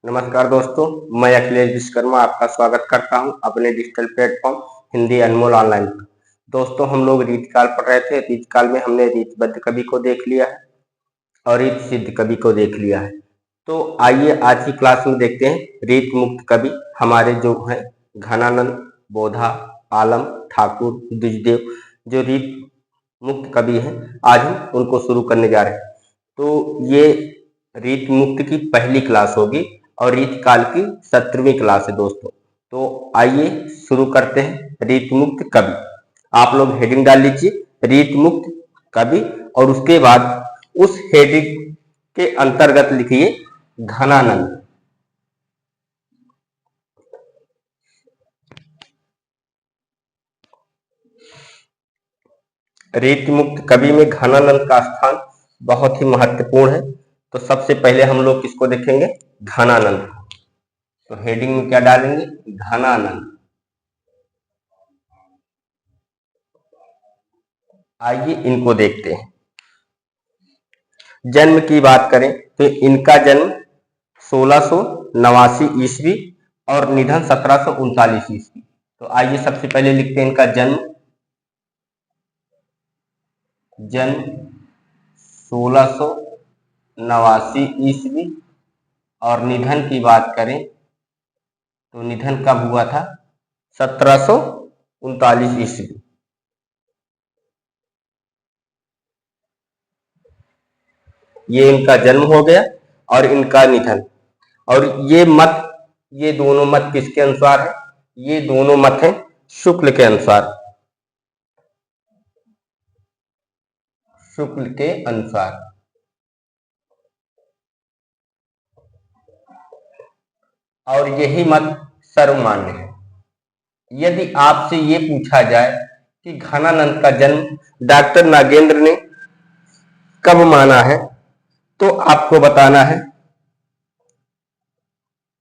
नमस्कार दोस्तों, मैं अखिलेश विश्वकर्मा आपका स्वागत करता हूं अपने डिजिटल प्लेटफॉर्म हिंदी अनमोल ऑनलाइन पर। दोस्तों, हम लोग रीतकाल पढ़ रहे थे। रीतकाल में हमने रीतबद्ध कवि को देख लिया है और रीत सिद्ध कवि को देख लिया है। तो आइए आज की क्लास में देखते हैं रीत मुक्त कवि हमारे जो हैं घनानंद, बोधा, आलम, ठाकुर, द्विजदेव, जो रीत मुक्त कवि हैं। आज हम उनको शुरू करने जा रहे हैं। तो ये रीत मुक्त की पहली क्लास होगी और रीत काल की 17वीं क्लास है दोस्तों। तो आइए शुरू करते हैं रीत मुक्त कवि। आप लोग हेडिंग डाल लीजिए रीत मुक्त कवि और उसके बाद उस हेडिंग के अंतर्गत लिखिए घनानंद। रीत मुक्त कवि में घनानंद का स्थान बहुत ही महत्वपूर्ण है। तो सबसे पहले हम लोग किसको देखेंगे? घनानंद। तो हेडिंग में क्या डालेंगे? घनानंद। आइए इनको देखते हैं। जन्म की बात करें तो इनका जन्म 1689 ईस्वी और निधन 1739 ईस्वी। तो आइए सबसे पहले लिखते हैं इनका जन्म 1689 ईस्वी और निधन की बात करें तो निधन कब हुआ था? 1739 ईस्वी। ये इनका जन्म हो गया और इनका निधन। और ये दोनों मत किसके अनुसार है? ये दोनों मत हैं शुक्ल के अनुसार। शुक्ल के अनुसार। और यही मत सर्वमान्य है। यदि आपसे ये पूछा जाए कि घनानंद का जन्म डॉक्टर नागेंद्र ने कब माना है, तो आपको बताना है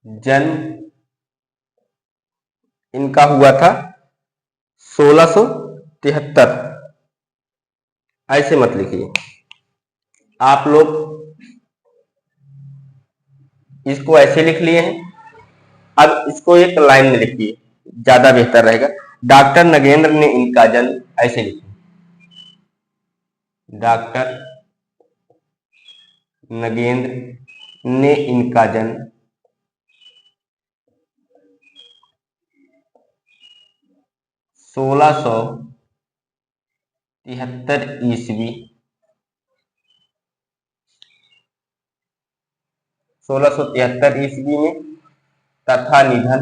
जन्म इनका हुआ था 1673। ऐसे मत लिखिए, आप लोग इसको ऐसे लिख लिए हैं। अब इसको एक लाइन में लिखिए, ज्यादा बेहतर रहेगा। डॉक्टर नगेंद्र ने इनका जन्म, ऐसे लिखिए, डॉक्टर नगेंद्र ने इनका जन्म 1673 ईस्वी 1673 ईस्वी में तथा निधन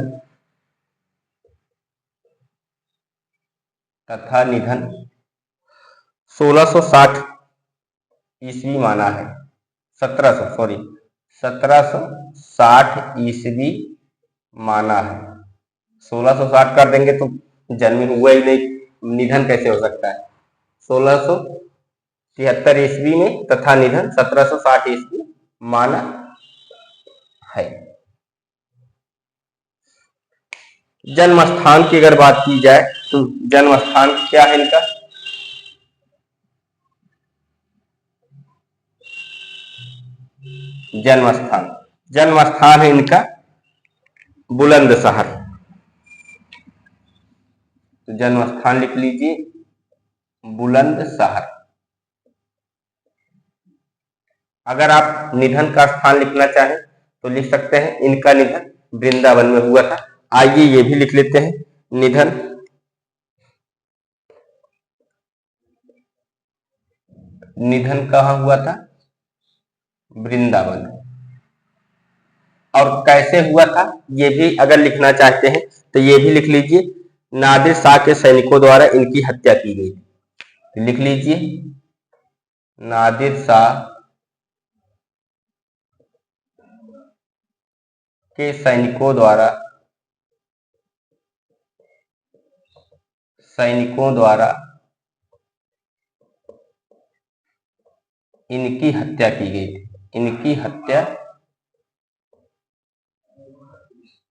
1660 ईस्वी माना है। 1760 ईस्वी माना है। 1660 कर देंगे तो जन्म हुआ ही नहीं, निधन कैसे हो सकता है? 1673 ईस्वी में तथा निधन 1760 ईस्वी माना है। जन्म स्थान की अगर बात की जाए तो जन्म स्थान क्या है इनका? जन्म स्थान है इनका बुलंदशहर। तो जन्म स्थान लिख लीजिए बुलंदशहर। अगर आप निधन का स्थान लिखना चाहें तो लिख सकते हैं इनका निधन वृंदावन में हुआ था। आइए ये भी लिख लेते हैं, निधन कहाँ हुआ था? वृंदावन। और कैसे हुआ था ये भी अगर लिखना चाहते हैं तो ये भी लिख लीजिए, नादिर शाह के सैनिकों द्वारा इनकी हत्या की गई थी। लिख लीजिए, नादिर शाह के सैनिकों द्वारा इनकी हत्या की गई थी। इनकी हत्या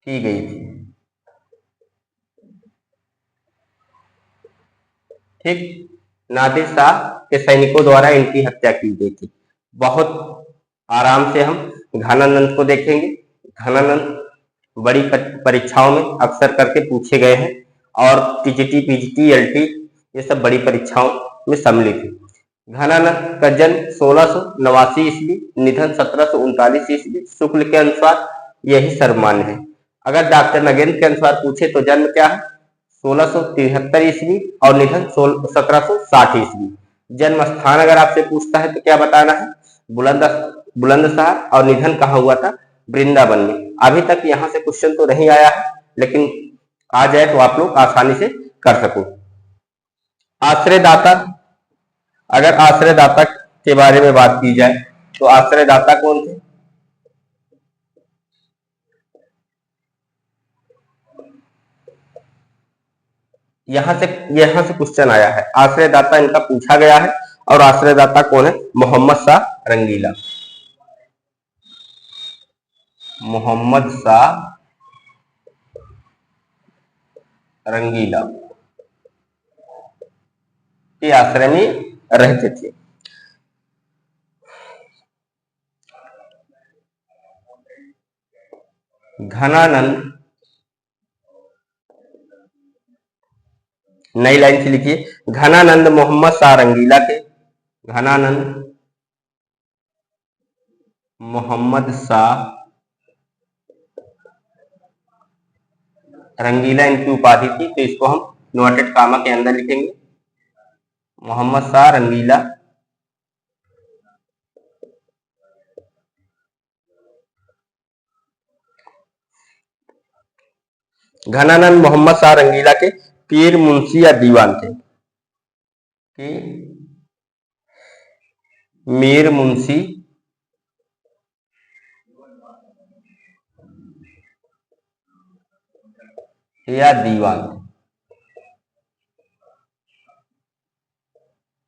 की गई थी। ठीक, नादिर शाह के सैनिकों द्वारा इनकी हत्या की गई थी। बहुत आराम से हम घनानंद को देखेंगे। घनानंद बड़ी परीक्षाओं में अक्सर करके पूछे गए हैं और टीजीटी, पीजीटी, एलटी ये सब बड़ी परीक्षाओं में सम्मिलित है। घनानंद का जन्म 1689 ईस्वी, निधन 1739 ईस्वी। शुक्ल के अनुसार यही सर्वमान्य है। अगर डॉक्टर नगेंद्र के अनुसार पूछे तो जन्म क्या है? 1673 ईस्वी और निधन 1760 ईस्वी। जन्म स्थान अगर आपसे पूछता है तो क्या बताना है? बुलंदशहर। और निधन कहाँ हुआ था? वृंदावन में। अभी तक यहाँ से क्वेश्चन तो नहीं आया है, लेकिन आ जाए तो आप लोग आसानी से कर सको। आश्रयदाता, अगर आश्रयदाता के बारे में बात की जाए तो आश्रयदाता कौन थे? यहां से क्वेश्चन आया है, आश्रयदाता इनका पूछा गया है। और आश्रयदाता कौन है? मोहम्मद शाह रंगीला। मोहम्मद शाह रंगीला के आश्रय में रहते थे। घनानंद, नई लाइन से लिखिए, घनानंद मोहम्मद शाह रंगीला के, घनानंद मोहम्मद शाह रंगीला इनकी उपाधि थी, तो इसको हम इन्वर्टेड कामा के अंदर लिखेंगे। मोहम्मद शाह रंगीला घनानंद मोहम्मद शाह रंगीला के पीर, मुंशी या दीवान थे? कि मीर, मुंशी या दीवान।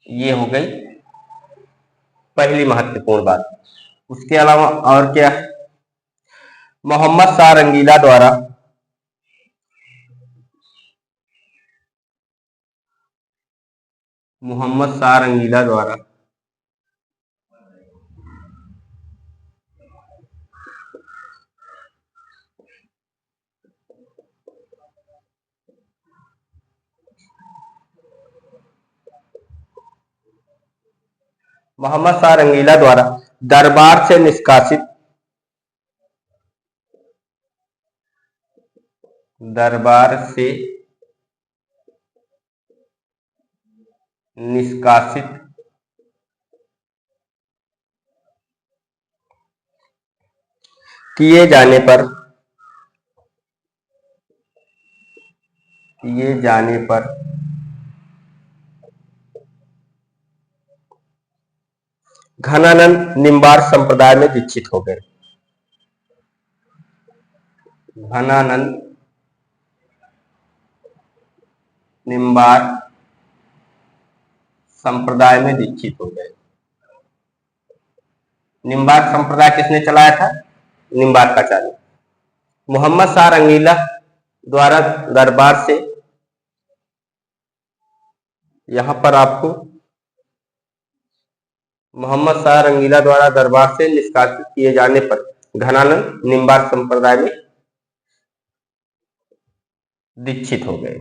ये हो गई पहली महत्वपूर्ण बात। उसके अलावा और क्या है? मोहम्मद शाह रंगीला द्वारा दरबार से निष्कासित किए जाने पर घनानंद निम्बार संप्रदाय में दीक्षित हो गए। घनानंद निम्बार संप्रदाय में दीक्षित हो गए। निम्बार संप्रदाय किसने चलाया था? निम्बार्काचार्य। मोहम्मद शाह रंगीला द्वारा दरबार से, यहां पर आपको मोहम्मद शाह रंगीला द्वारा दरबार से निष्कासित किए जाने पर घनानंद निम्बार संप्रदाय में दीक्षित हो गए।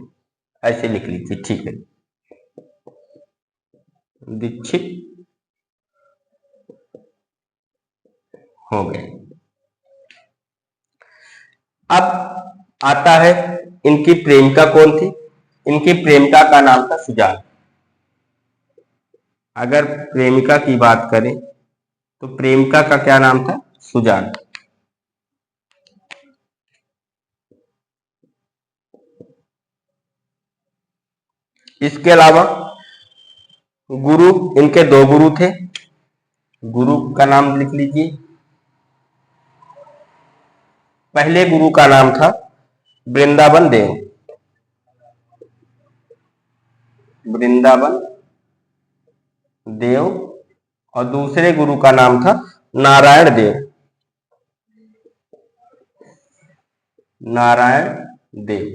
ऐसे लिख लीजिए, ठीक है, दीक्षित हो गए। अब आता है, इनकी प्रेमिका कौन थी? इनकी प्रेमिका का नाम था सुजान। अगर प्रेमिका की बात करें तो प्रेमिका का क्या नाम था? सुजान। इसके अलावा गुरु, इनके दो गुरु थे। गुरु का नाम लिख लीजिए। पहले गुरु का नाम था वृंदावन देव। वृंदावन देव। और दूसरे गुरु का नाम था नारायण देव। नारायण देव।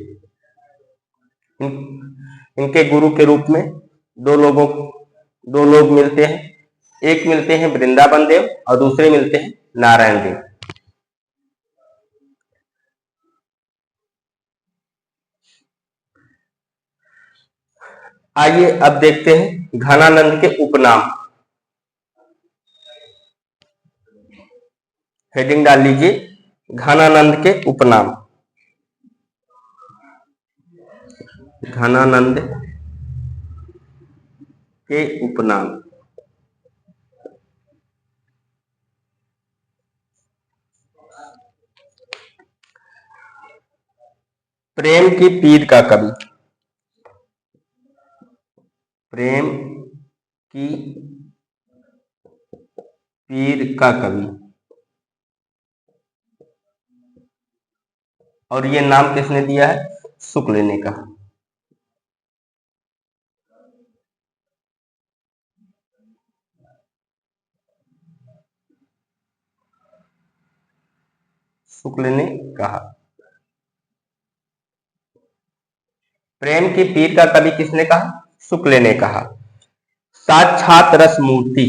इनके गुरु के रूप में दो लोग मिलते हैं। एक मिलते हैं वृंदावन देव और दूसरे मिलते हैं नारायण देव। आइए अब देखते हैं घनानंद के उपनाम। हेडिंग डाल लीजिए घनानंद के उपनाम। घनानंद के उपनाम। प्रेम की पीर का कवि। प्रेम की पीर का कवि। और ये नाम किसने दिया है? शुक्ल ने कहा। शुक्ल ने कहा। प्रेम की पीर का कवि किसने कहा? शुक्ल ने कहा। साक्षात रस मूर्ति।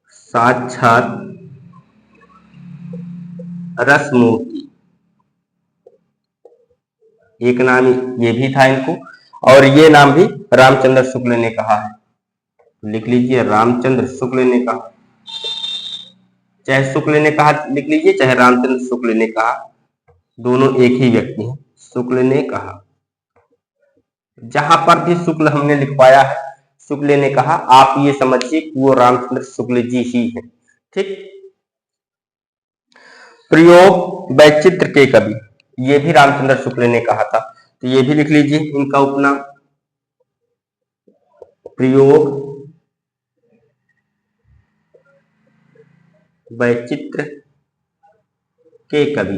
साक्षात रस मूर्ति एक नाम ये भी था इनको, और ये नाम भी रामचंद्र शुक्ल ने कहा है। लिख लीजिए रामचंद्र शुक्ल ने कहा। चाहे शुक्ल ने कहा लिख लीजिए, चाहे रामचंद्र शुक्ल ने कहा, दोनों एक ही व्यक्ति हैं। शुक्ल ने कहा। जहां पर भी शुक्ल हमने लिखवाया है शुक्ल ने कहा, आप ये समझिए कि वो रामचंद्र शुक्ल जी ही है। ठीक। प्रयोग वैचित्र के कवि, ये भी रामचंद्र शुक्ल ने कहा था, तो ये भी लिख लीजिए इनका उपनाम। प्रयोग वैचित्र के कवि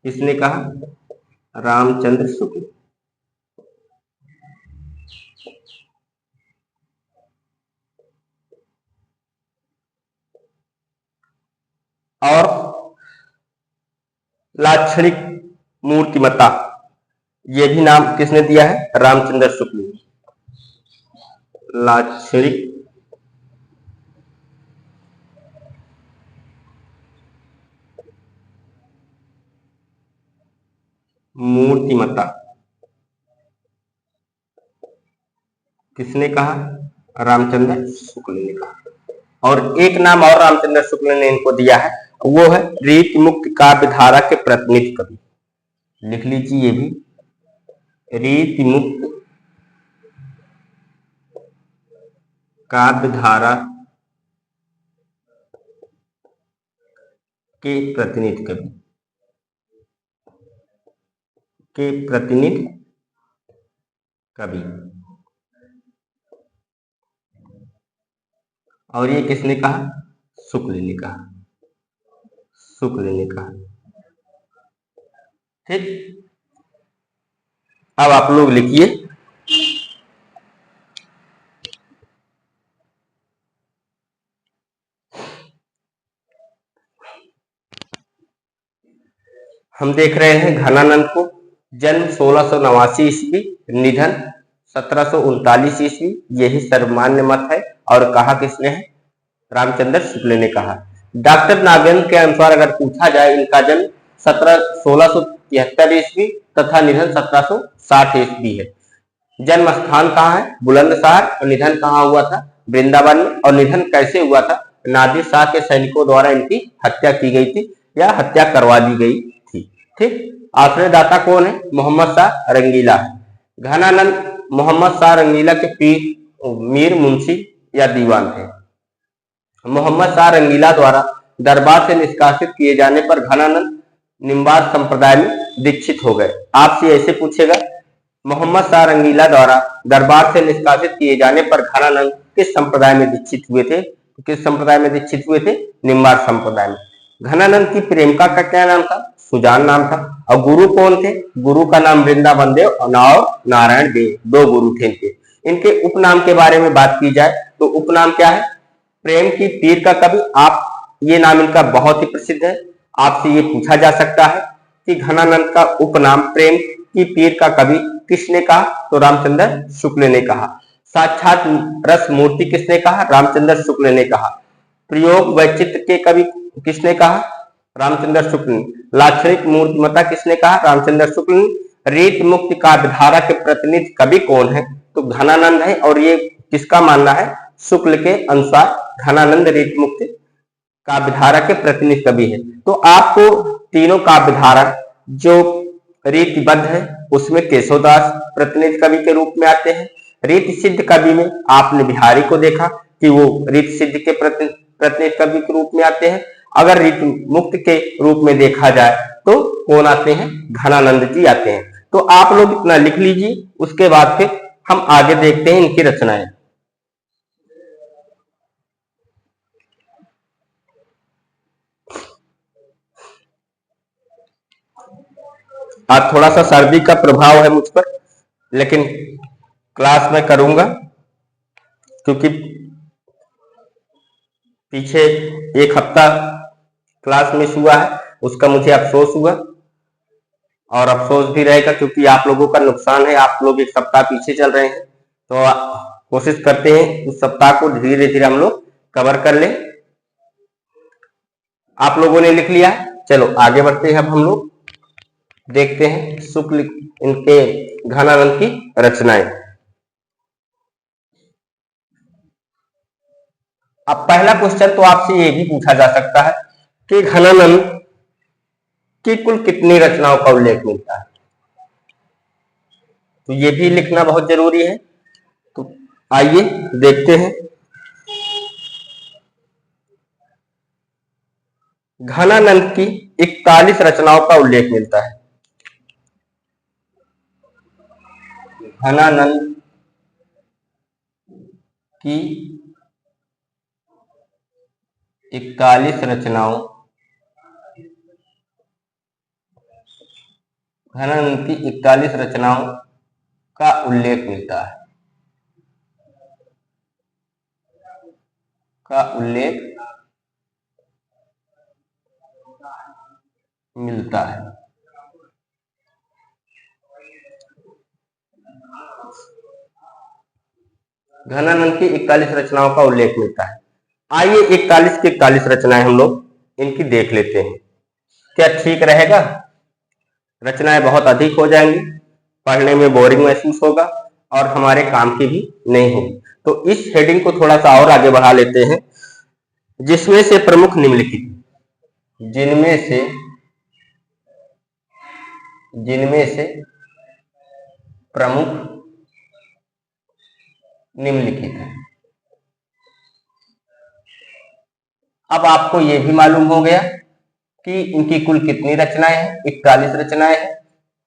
किसने कहा? रामचंद्र शुक्ल। और लाक्षणिक मूर्तिमता, ये भी नाम किसने दिया है? रामचंद्र शुक्ल। लाक्षणिक मूर्तिमता किसने कहा? रामचंद्र शुक्ल ने कहा। और एक नाम और रामचंद्र शुक्ल ने इनको दिया है, वो है रीति मुक्त काव्य धारा के प्रतिनिधि कवि। लिख लीजिए ये भी, रीति मुक्त काव्य धारा के प्रतिनिधि कवि। के प्रतिनिधि कवि। और ये किसने कहा? शुक्ल ने कहा। शुक्ल ने कहा। ठीक। अब आप लोग लिखिए हम देख रहे हैं घनानंद को। जन्म 1689 ईस्वी, निधन 1739 ईस्वी, यही सर्वमान्य मत है। और कहा किसने है? रामचंद्र शुक्ल ने कहा। डॉक्टर नागेंद्र के अनुसार अगर पूछा जाए, इनका जन्म 1673 ईस्वी तथा निधन 1760 ईस्वी है। जन्म स्थान कहाँ है? बुलंदशहर। और निधन कहाँ हुआ था? वृंदावन में। और निधन कैसे हुआ था? नादिर शाह के सैनिकों द्वारा इनकी हत्या की गई थी, या हत्या करवा दी गई थी। ठीक। आश्रयदाता कौन है? मोहम्मद शाह रंगीला है। घनानंद मोहम्मद शाह रंगीला के पीर मीर मुंशी या दीवान थे। मोहम्मद शाह रंगीला द्वारा दरबार से निष्कासित किए जाने पर घनानंद निम्बार संप्रदाय में दीक्षित हो गए। आपसे ऐसे पूछेगा, मोहम्मद शाह रंगीला द्वारा दरबार से निष्कासित किए जाने पर घनानंद किस संप्रदाय में दीक्षित हुए थे? किस संप्रदाय में दीक्षित हुए थे? निम्बार संप्रदाय में। घनानंद की प्रेमिका का क्या नाम था? सुजान नाम था। और गुरु कौन थे? गुरु का नाम वृंदावन देव और नारायण देव, दो गुरु थे इनके। इनके उपनाम के बारे में बात की जाए तो उपनाम क्या है? प्रेम की पीर का कवि। आप ये नाम इनका बहुत ही प्रसिद्ध है। आपसे ये पूछा जा सकता है कि घनानंद का उपनाम प्रेम की पीर का कवि किसने कहा? तो रामचंद्र शुक्ल ने कहा। साक्षात रस मूर्ति किसने कहा? रामचंद्र शुक्ल ने कहा। प्रयोग वैचित्र के कवि किसने कहा? रामचंद्र शुक्ल ने। लाक्षणिक मूर्तिमता किसने कहा? रामचंद्र शुक्ल ने। रीत मुक्त काव्यधारा के प्रतिनिधि कवि कौन है? तो घनानंद है, और ये किसका मानना है? शुक्ल के अनुसार घनानंद रीत मुक्त काव्यधारा के प्रतिनिधि कवि है। तो आपको तीनों काव्यधारा जो रीतिबद्ध है उसमें केशवदास प्रतिनिधि कवि के रूप में आते हैं। रीति सिद्ध कवि में आपने बिहारी को देखा कि वो रीति सिद्ध के प्रतिनिधि कवि के रूप में आते हैं। अगर रीति मुक्त के रूप में देखा जाए तो कौन आते हैं? घनानंद जी आते हैं। तो आप लोग इतना लिख लीजिए, उसके बाद फिर हम आगे देखते हैं इनकी रचनाएं। आज थोड़ा सा सर्दी का प्रभाव है मुझ पर, लेकिन क्लास में करूंगा, क्योंकि पीछे एक हफ्ता क्लास मिस हुआ है, उसका मुझे अफसोस हुआ और अफसोस भी रहेगा, क्योंकि आप लोगों का नुकसान है। आप लोग एक सप्ताह पीछे चल रहे हैं, तो कोशिश करते हैं उस सप्ताह को धीरे धीरे हम लोग कवर कर लें। आप लोगों ने लिख लिया, चलो आगे बढ़ते हैं। अब हम लोग देखते हैं शुक्ल इनके घनानंद की रचनाएं। अब पहला क्वेश्चन तो आपसे ये भी पूछा जा सकता है कि घनानंद की कुल कितनी रचनाओं का उल्लेख मिलता है? तो ये भी लिखना बहुत जरूरी है। तो आइए देखते हैं। घनानंद की 41 रचनाओं का उल्लेख मिलता है। घनानंद की 41 रचनाओं घनानंद की 41 रचनाओं का उल्लेख मिलता है। घनानंद की 41 रचनाओं का उल्लेख मिलता है। आइए 41 की 41 रचनाएं हम लोग इनकी देख लेते हैं। क्या ठीक रहेगा? रचनाएं बहुत अधिक हो जाएंगी, पढ़ने में बोरिंग महसूस होगा और हमारे काम की भी नहीं होगी। तो इस हेडिंग को थोड़ा सा और आगे बढ़ा लेते हैं। जिसमें से प्रमुख निम्नलिखित जिनमें से प्रमुख निम्नलिखित है। अब आपको यह भी मालूम हो गया कि इनकी कुल कितनी रचनाएं हैं? 41 रचनाएं हैं।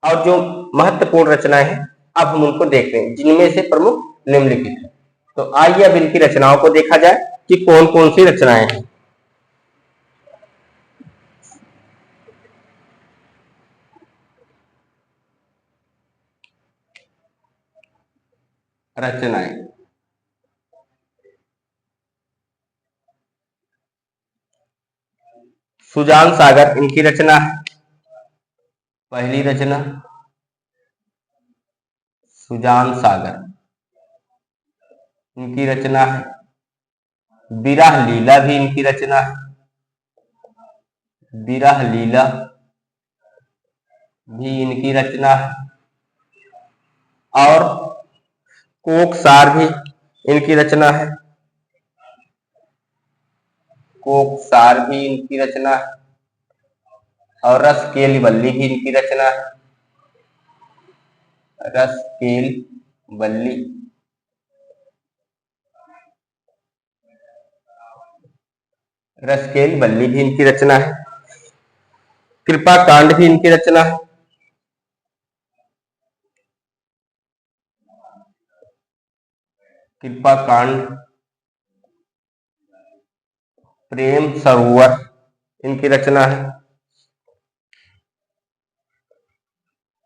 और जो महत्वपूर्ण रचनाएं हैं अब हम उनको देखते हैं, जिनमें से प्रमुख निम्नलिखित है। तो आइए अब इनकी रचनाओं को देखा जाए कि कौन कौन सी रचनाएं हैं। रचनाएं सुजान सागर इनकी रचना है। पहली रचना सुजान सागर इनकी रचना है। विरह लीला भी इनकी रचना है। विरह लीला भी इनकी रचना है। और कोकसार भी इनकी रचना है। कोकसार भी इनकी रचना है। और रसकेल वल्ली भी इनकी रचना है। रसकेल वल्ली भी इनकी रचना है। कृपा कांड भी इनकी रचना है। कृपा कांड, प्रेम सरोवर इनकी रचना है।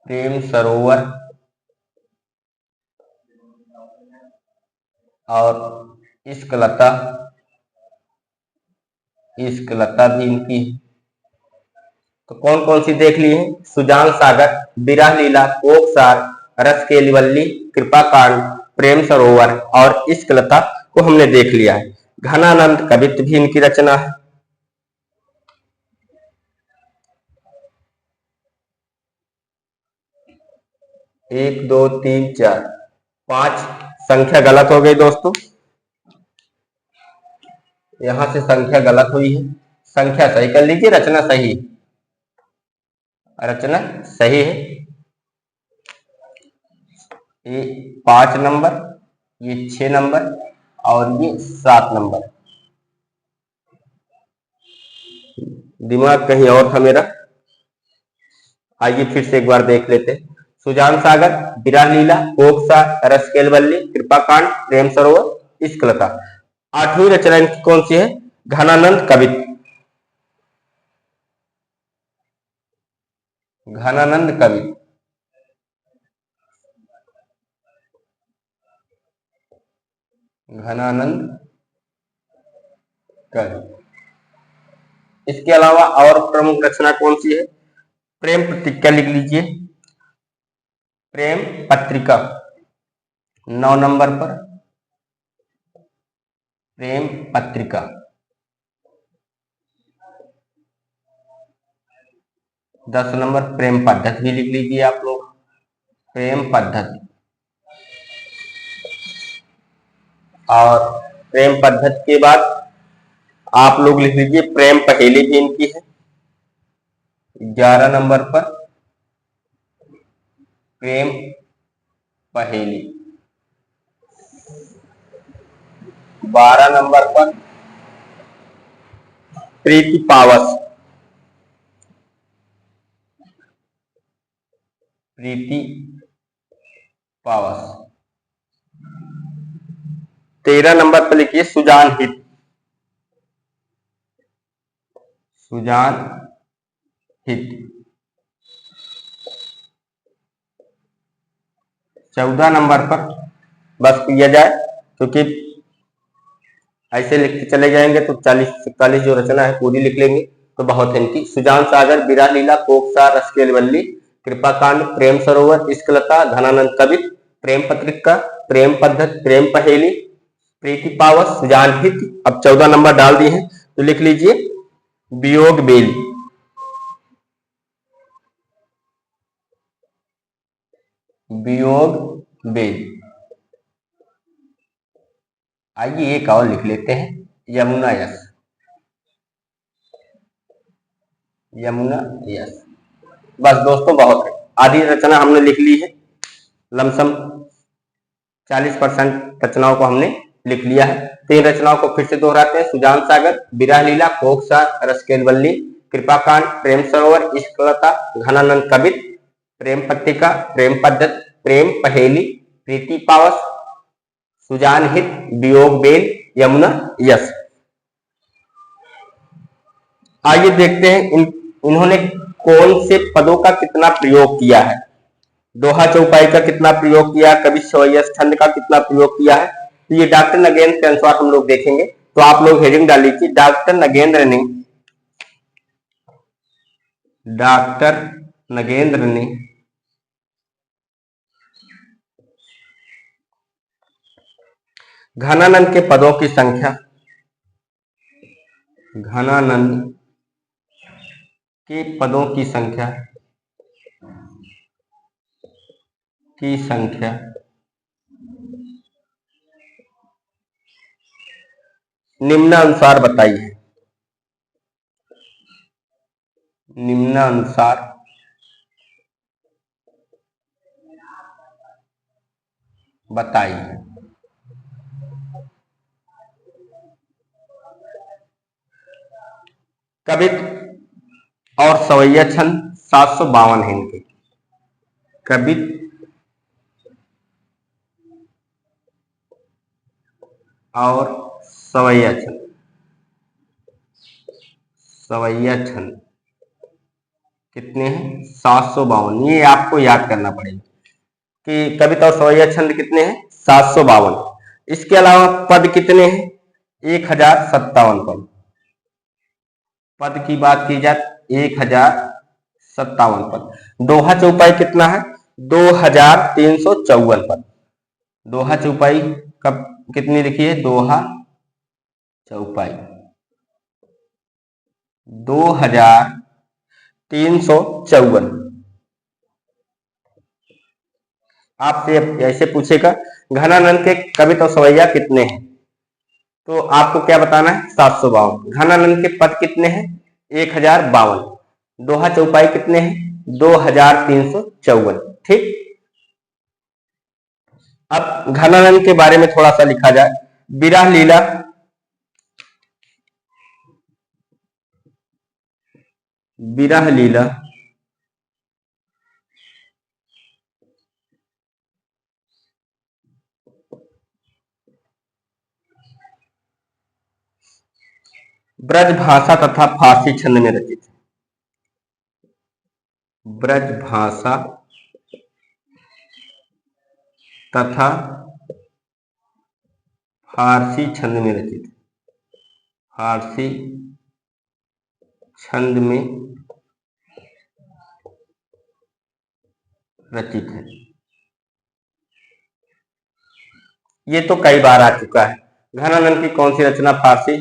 प्रेम सरोवर और इश्कलता भी इनकी है। तो कौन कौन सी देख ली है? सुजान सागर, विरह लीला, कोकसार, रसकेली वल्ली, कृपा कांड, प्रेम सरोवर और इश्कलता को हमने देख लिया है। घनानंद कवित्व भी इनकी रचना है। 1 2 3 4 5 संख्या गलत हो गई दोस्तों, यहां से संख्या गलत हुई है, संख्या सही कर लीजिए, रचना सही है, रचना सही है। ये 5 नंबर, ये 6 नंबर और ये 7 नंबर। दिमाग कहीं और था मेरा। आइए फिर से एक बार देख लेते हैं। सुजान सागर, विरह लीला, कोकसा, रस केलवल्ली, कृपा कांड, प्रेम सरोवर, इश्कलता। 8वीं रचना इनकी कौन सी है? घनानंद कवित। घनानंद कवित, घनानंद कवित। इसके अलावा और प्रमुख रचना कौन सी है? प्रेम पत्रिका लिख लीजिए, प्रेम पत्रिका 9 नंबर पर, प्रेम पत्रिका। 10 नंबर प्रेम पद्धति भी लिख लीजिए आप लोग, प्रेम पद्धति। और प्रेम पद्धति के बाद आप लोग लिख लीजिए प्रेम पहेली भी इनकी है 11 नंबर पर, प्रेम पहेली। 12 नंबर पर प्रीति पावस, प्रीति पावस। 13 नंबर पर लिखिए सुजान हित, सुजान हित। 14 नंबर पर बस किया जाए, क्योंकि ऐसे लिखते चले जाएंगे तो 40-41 जो रचना है पूरी लिख लेंगे तो बहुत है इनकी। सुजान सागर, विरह लीला, कोकसा, रस केलवल्ली, कृपा कांड, प्रेम सरोवर, इश्कलता, घनानंद कवित, प्रेम पत्रिका, प्रेम पद्धति, प्रेम पहेली, प्रीति पावस, सुजान हित। अब 14 नंबर डाल दिए हैं तो लिख लीजिए वियोग बेल, वियोग बेल। आइए एक और लिख लेते हैं यमुना यस, यमुना यस। बस दोस्तों बहुत है, आधी रचना हमने लिख ली है, लमसम 40% रचनाओं को हमने लिख लिया है। 3 रचनाओं को फिर से दोहराते हैं। सुजान सागर, विरह लीला, कोकसा, रस केलवल्ली, कृपा कांड, प्रेम सरोवर, इश्कलता, घनानंद कवित, प्रेम पत्रिका, प्रेम पद्धति, प्रेम पहेली, प्रीति पावस, सुजान हित, वियोग बेल, यमुना यस। आइए देखते हैं इन्होंने कौन से पदों का कितना प्रयोग किया है। दोहा चौपाई का कितना प्रयोग किया, कवि सवैया छंद का कितना प्रयोग किया है। तो ये डॉक्टर नगेंद्र के अनुसार हम लोग देखेंगे, तो आप लोग हेडिंग डाल लीजिए डॉक्टर नगेंद्र ने, डॉक्टर नगेंद्र ने घनानंद के पदों की संख्या, घनानंद के पदों की संख्या निम्नानुसार बताइए, निम्नानुसार बताइए। कवित और सवैया छंद 752 है इनके, कवित और सवैया छंद, सवैया छंद कितने हैं? 752। ये आपको याद करना पड़ेगा कि कविता और सवैया छंद कितने हैं? 752। इसके अलावा पद कितने हैं? 1057 पद। पद की बात की जाए 1057 पद। दोहा चौपाई कितना है? 2354 पद। दोहा चौपाई कब कितनी लिखी है? दोहा चौपाई 2354। आपसे ऐसे पूछेगा घनानंद के कवित और सवैया कितने हैं, तो आपको क्या बताना है 752। घनानंद के पद कितने हैं 1052। दोहा चौपाई कितने हैं 2354। ठीक। अब घनानंद के बारे में थोड़ा सा लिखा जाए। विरह लीला, विरह लीला ब्रज भाषा तथा फारसी छंद में रचित है। ब्रज भाषा तथा फारसी छंद में रचित है। फारसी छंद में रचित है। ये तो कई बार आ चुका है। घनानंद की कौन सी रचना फारसी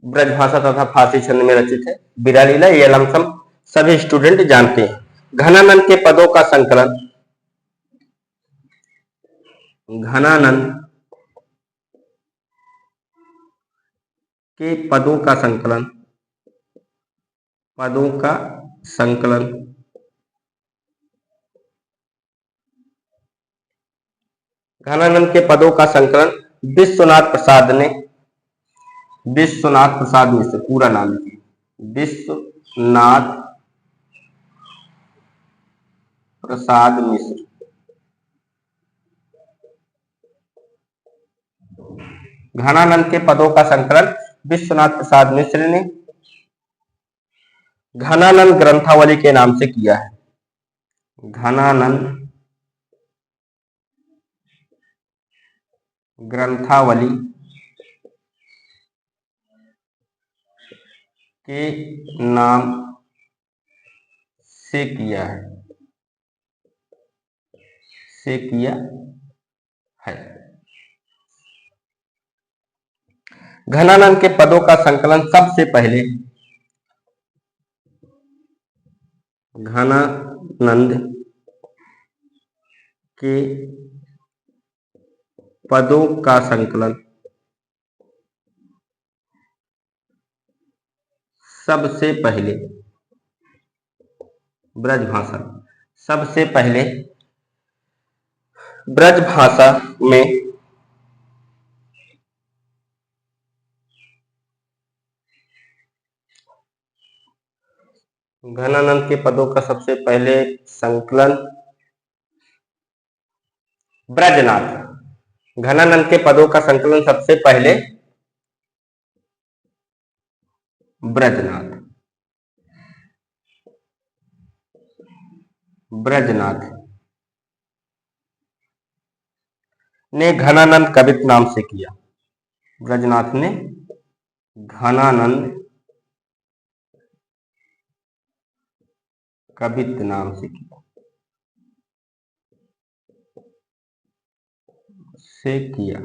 ब्रजभाषा तथा फारसी छंद में रचित है? विरह लीला। ये लमसम सभी स्टूडेंट जानते हैं। घनानंद के पदों का संकलन, घनानंद के पदों का संकलन, पदों का संकलन घनानंद के पदों का संकलन विश्वनाथ प्रसाद ने, विश्वनाथ प्रसाद मिश्र, पूरा नाम लिखिए विश्वनाथ प्रसाद मिश्र, घनानंद के पदों का संकलन विश्वनाथ प्रसाद मिश्र ने घनानंद ग्रंथावली के नाम से किया है। घनानंद ग्रंथावली के नाम से किया है, से किया है। घनानंद के पदों का संकलन सबसे पहले घनानंद के पदों का संकलन सबसे पहले ब्रजभाषा, सबसे पहले ब्रजभाषा में घनानंद के पदों का सबसे पहले संकलन ब्रजनाथ। घनानंद के पदों का संकलन सबसे पहले ब्रजनाथ, ब्रजनाथ ने घनानंद कवित नाम से किया। ब्रजनाथ ने घनानंद कवित नाम से किया।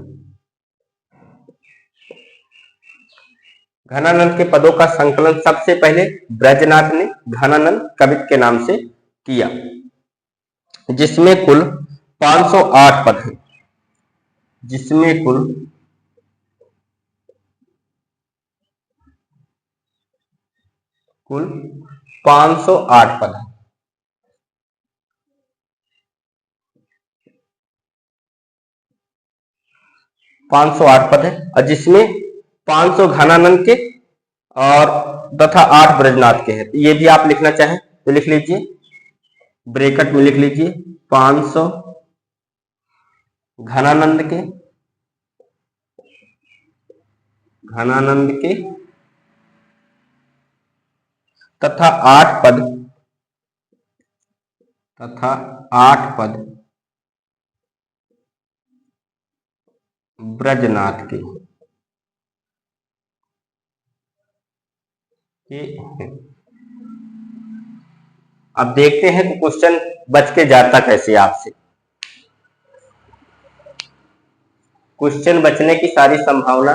घनानंद के पदों का संकलन सबसे पहले ब्रजनाथ ने घनानंद कवित के नाम से किया, जिसमें कुल 508 पद हैं, जिसमें कुल 508 पद हैं। 508 पद है और जिसमें 500 घनानंद के और तथा 8 ब्रजनाथ के हैं। ये भी आप लिखना चाहें तो लिख लीजिए, ब्रैकेट में लिख लीजिए 500 घनानंद के, घनानंद के तथा 8 पद, तथा 8 पद ब्रजनाथ के। अब देखते हैं कि क्वेश्चन बच के जाता कैसे आपसे। क्वेश्चन बचने की सारी संभावना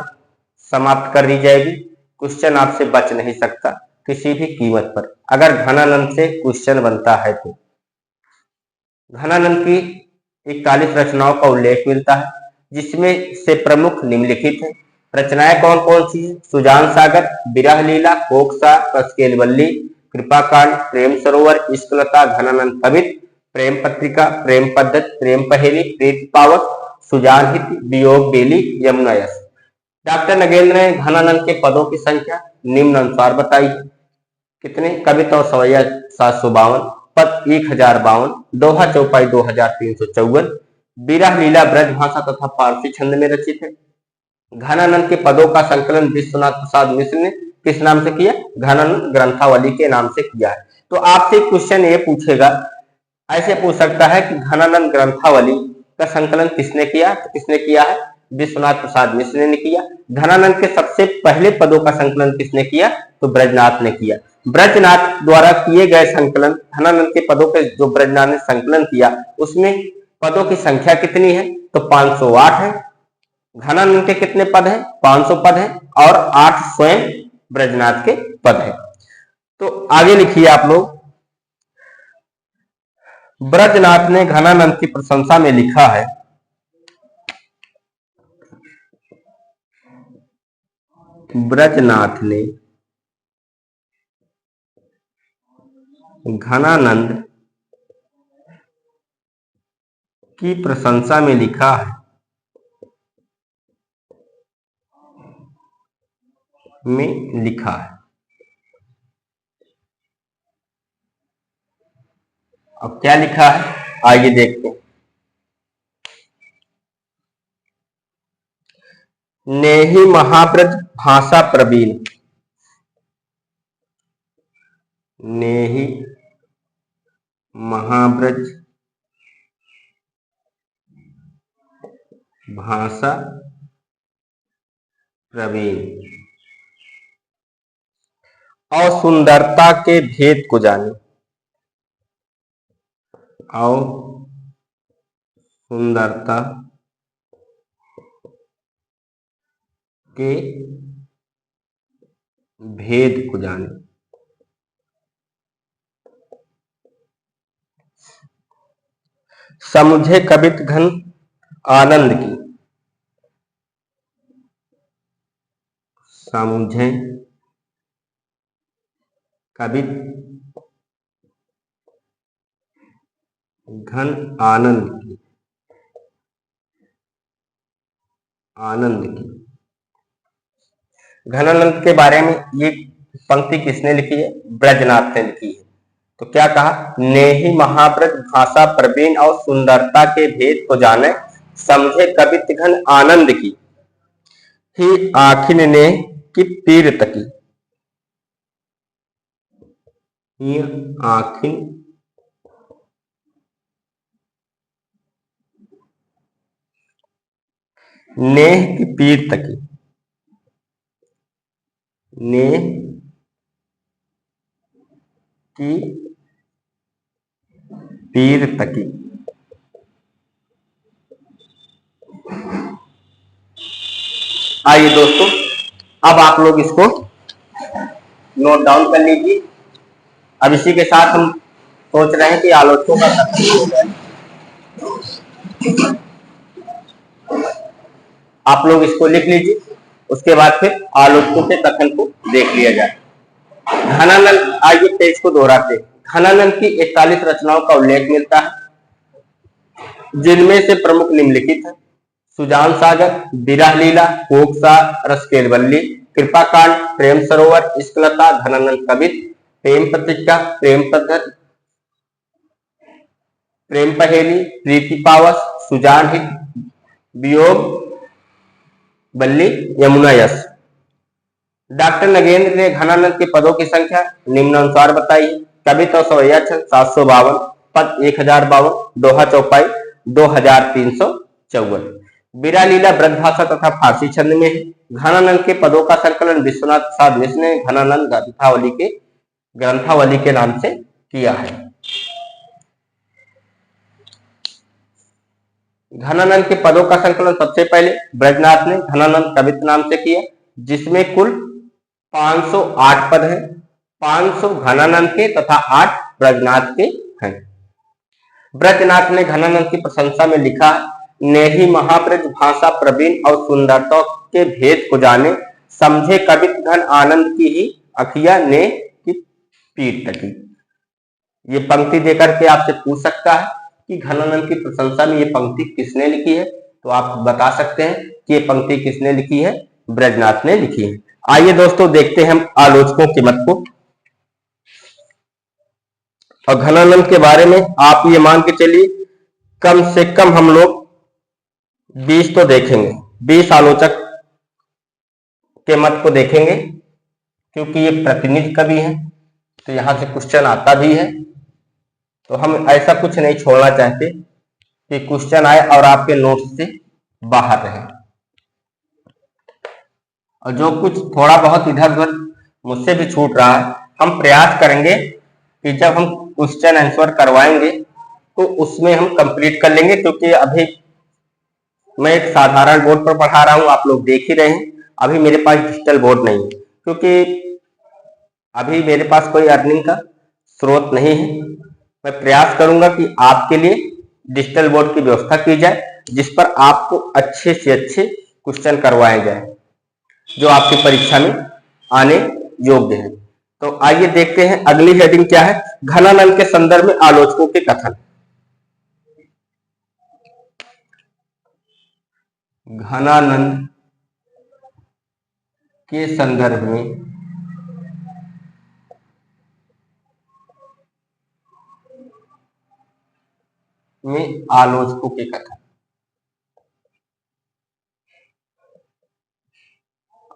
समाप्त कर दी जाएगी। क्वेश्चन आपसे बच नहीं सकता किसी भी कीमत पर, अगर घनानंद से क्वेश्चन बनता है तो। घनानंद की 41 रचनाओं का उल्लेख मिलता है, जिसमें से प्रमुख निम्नलिखित है। रचनाएं कौन कौन सी है? सुजान सागर, विरह लीला, कोकसा, रसकेलवल्ली, कृपाकांड, प्रेम सरोवर, इश्कलता, घनानंद कवित, प्रेम पत्रिका, प्रेम पद्धत, प्रेम पहेली, प्रीति पावक, सुजान हित, वियोग बेली, यमुना यश। डॉक्टर नगेंद्र ने घनानंद के पदों की संख्या निम्न अनुसार बताई है। कितने? कविता और सवैया 752, पद 1052, दोहा चौपाई 2354, विरह लीला ब्रज भाषा तथा फारसी छंद में रचित है। घनानंद के पदों का संकलन विश्वनाथ प्रसाद मिश्र ने किस नाम से किया? घनानंद ग्रंथावली के नाम से किया है। तो आपसे क्वेश्चन ये पूछेगा, ऐसे पूछ सकता है कि घनानंद ग्रंथावली का संकलन किसने किया? तो किसने किया है? विश्वनाथ प्रसाद मिश्र ने किया। घनानंद के सबसे पहले पदों का संकलन किसने किया? तो ब्रजनाथ ने किया। ब्रजनाथ द्वारा किए गए संकलन, घनानंद के पदों के जो ब्रजनाथ ने संकलन किया, उसमें पदों की संख्या कितनी है? तो 508 है। घनानंद के कितने पद हैं? 500 पद हैं और 8 स्वयं ब्रजनाथ के पद हैं। तो आगे लिखिए आप लोग। ब्रजनाथ ने घनानंद की प्रशंसा में लिखा है, ब्रजनाथ ने घनानंद की प्रशंसा में लिखा है, अब क्या लिखा है आइए देखते हैं। नेहि महाब्रज भाषा प्रवीण, नेहि महाब्रज भाषा प्रवीण और सुंदरता के भेद को जाने, और सुंदरता के भेद को जाने। समझे कवित घन आनंद की, समझे कवित घन आनंद की, घनानंद के बारे में ये पंक्ति किसने लिखी है? ब्रजनाथ ने लिखी है। तो क्या कहा? नेहि महाब्रज भाषा प्रवीण और सुंदरता के भेद को जाने, समझे कवित घन आनंद की, ही आखिन ने की पीर तकी, ही आखिन नेह की पीर तकी, नेह की पीर तकी। आइए दोस्तों, अब आप लोग इसको नोट डाउन कर लीजिए। अब इसी के साथ हम सोच रहे हैं कि आलोचकों का कथन हो जाए। आप लोग इसको लिख लीजिए, उसके बाद फिर आलोचकों के कथन को देख लिया जाए। घनानंद, आइए पेज को दोहराते। घनानंद की 41 रचनाओं का उल्लेख मिलता है, जिनमें से प्रमुख निम्नलिखित है। सुजान सागर, विरह लीला, कोकसा, रसकेलवल्ली, कृपाकांड, प्रेम सरोवर, इश्कलता, घनानंद कवित, प्रेम पत्रिका, प्रेम पद्धत, प्रेम पहेली, प्रीति पावस, सुजान हित, वियोग बल्ली, यमुना यश। डॉक्टर नगेंद्र ने घनानंद के पदों की संख्या निम्नानुसार बताई। कविता और सवैया 752, पद 1052, दोहा चौपाई 2354, विरह लीला ब्रजभाषा तथा फारसी छंद में है। घनानंद के पदों का संकलन विश्वनाथ प्रसाद मिश्र ने घनानंद ग्रंथावली के नाम से किया है। घनानंद के पदों का संकलन सबसे पहले ब्रजनाथ ने घनानंद कवित नाम से किया, जिसमें कुल 508 पद हैं। 500 घनानंद के तथा 8 ब्रजनाथ के हैं। ब्रजनाथ ने घनानंद की प्रशंसा में लिखा, ने ही महाब्रज भाषा प्रवीण और सुंदरता के भेद को जाने, समझे कवित घन आनंद की ही अखिया ने की पीठ तकी। ये पंक्ति देकर के आपसे पूछ सकता है कि घनानंद की प्रशंसा में ये पंक्ति किसने लिखी है, तो आप बता सकते हैं कि ये पंक्ति किसने लिखी है, ब्रजनाथ ने लिखी है। आइए दोस्तों देखते हैं हम आलोचकों के मत को। और घनानंद के बारे में आप ये मान के चलिए कम से कम हम लोग 20 तो देखेंगे, 20 आलोचक के मत को देखेंगे, क्योंकि ये प्रतिनिधि कवि हैं तो यहां से क्वेश्चन आता भी है। तो हम ऐसा कुछ नहीं छोड़ना चाहते कि क्वेश्चन आए और आपके नोट्स से बाहर रहे। और जो कुछ थोड़ा बहुत इधर उधर मुझसे भी छूट रहा है, हम प्रयास करेंगे कि जब हम क्वेश्चन आंसर करवाएंगे तो उसमें हम कंप्लीट कर लेंगे, क्योंकि अभी मैं एक साधारण बोर्ड पर पढ़ा रहा हूं, आप लोग देख ही रहे हैं। अभी मेरे पास डिजिटल बोर्ड नहीं है, क्योंकि अभी मेरे पास कोई अर्निंग का स्रोत नहीं है। मैं प्रयास करूंगा कि आपके लिए डिजिटल बोर्ड की व्यवस्था की जाए, जिस पर आपको अच्छे से अच्छे क्वेश्चन करवाए जाए जो आपकी परीक्षा में आने योग्य है। तो आइए देखते हैं अगली हेडिंग क्या है, घनानंद के संदर्भ में आलोचकों के कथन। घनानंद के संदर्भ में आलोचकों के कथन।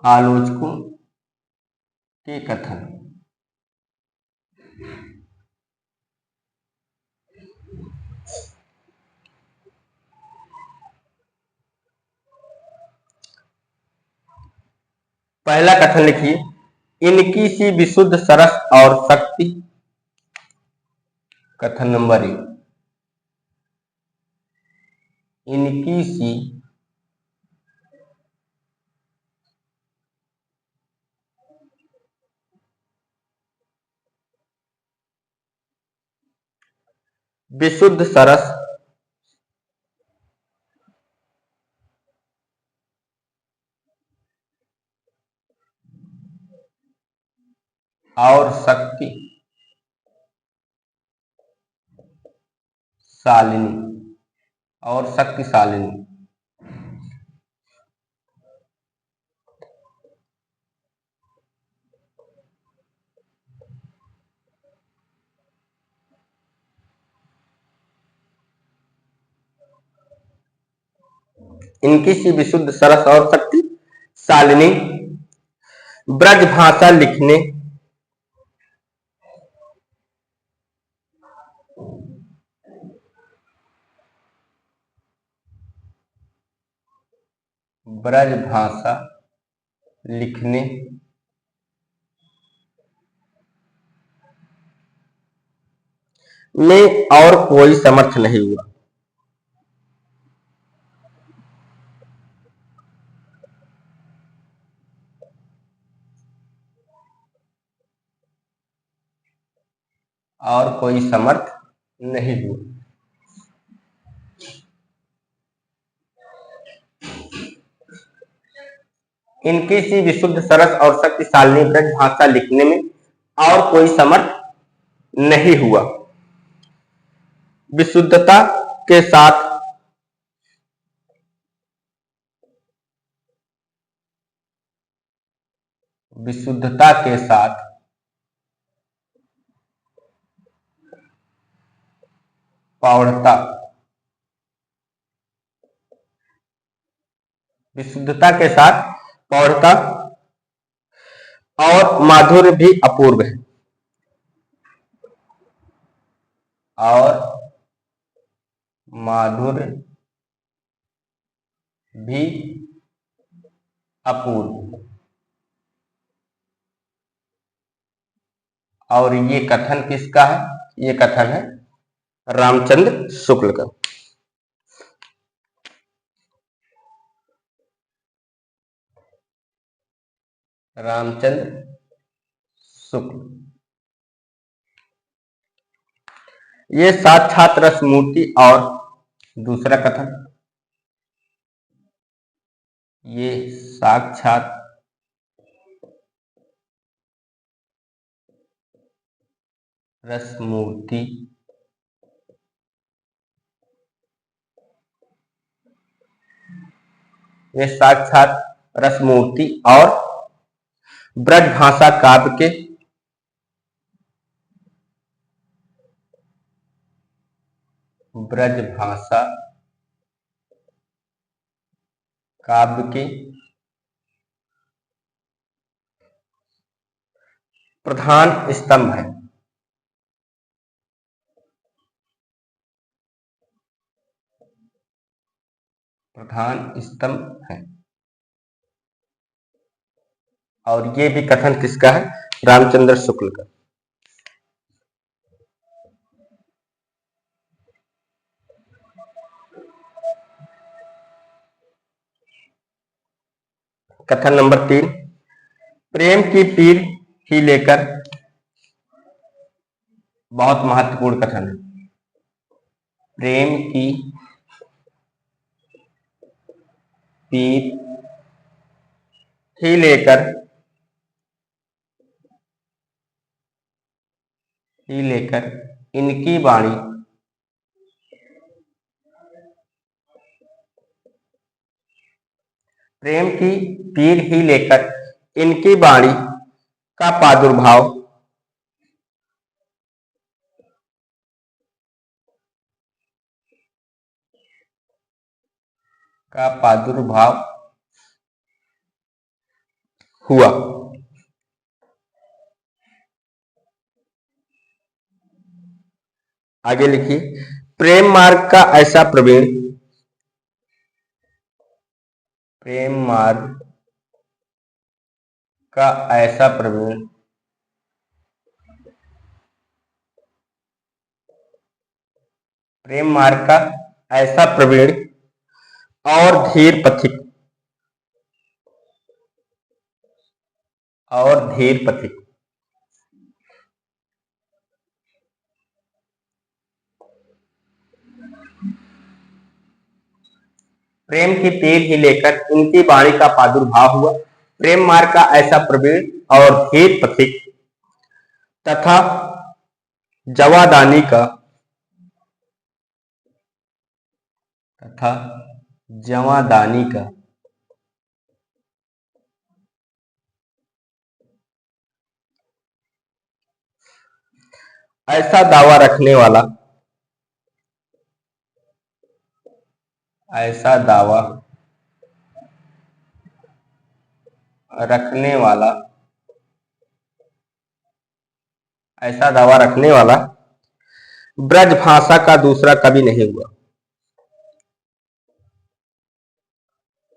आलोचकों के कथन। पहला कथन लिखिए, इनकी सी विशुद्ध सरस और शक्ति। कथन नंबर 1, इनकी सी विशुद्ध सरस और शक्ति शालिनी और शक्तिशालिनी। इनकी सी विशुद्ध सरस और शक्ति शालिनी ब्रज भाषा लिखने ब्रज भाषा लिखने में और कोई समर्थ नहीं हुआ। और कोई समर्थ नहीं हुआ। इनकी सी विशुद्ध सरस और शक्तिशालिनी ब्रज भाषा लिखने में और कोई समर्थ नहीं हुआ। विशुद्धता के साथ विशुद्धता के साथ प्रौढ़ता, विशुद्धता के साथ प्रौढ़ता और माधुर्य भी अपूर्व है। और माधुर्य भी अपूर्व। और ये कथन किसका है, ये कथन है रामचंद्र शुक्ल का। रामचंद्र शुक्ल। ये साक्षात रस मूर्ति और दूसरा कथन, ये साक्षात रस मूर्ति ये साक्षात रस मूर्ति और ब्रजभाषा काव्य के ब्रजभाषा काव्य के प्रधान स्तंभ है। प्रधान स्तंभ है। और ये भी कथन किसका है? रामचंद्र शुक्ल का। कथन नंबर 3, प्रेम की पीर ही लेकर, बहुत महत्वपूर्ण कथन है। प्रेम की पीर ही लेकर इनकी वाणी प्रेम की पीर ही लेकर इनकी वाणी का प्रादुर्भाव हुआ। आगे लिखिए, प्रेम मार्ग का ऐसा प्रवीण, प्रेम मार्ग का ऐसा प्रवीण प्रेम मार्ग का ऐसा प्रवीण और धीर पथिक प्रेम की पीर ही लेकर इनकी वाणी का प्रादुर्भाव हुआ। प्रेम मार्ग का ऐसा प्रवीण और धीर पथिक तथा जवादानी का ऐसा दावा रखने वाला ब्रजभाषा का दूसरा कवि नहीं हुआ।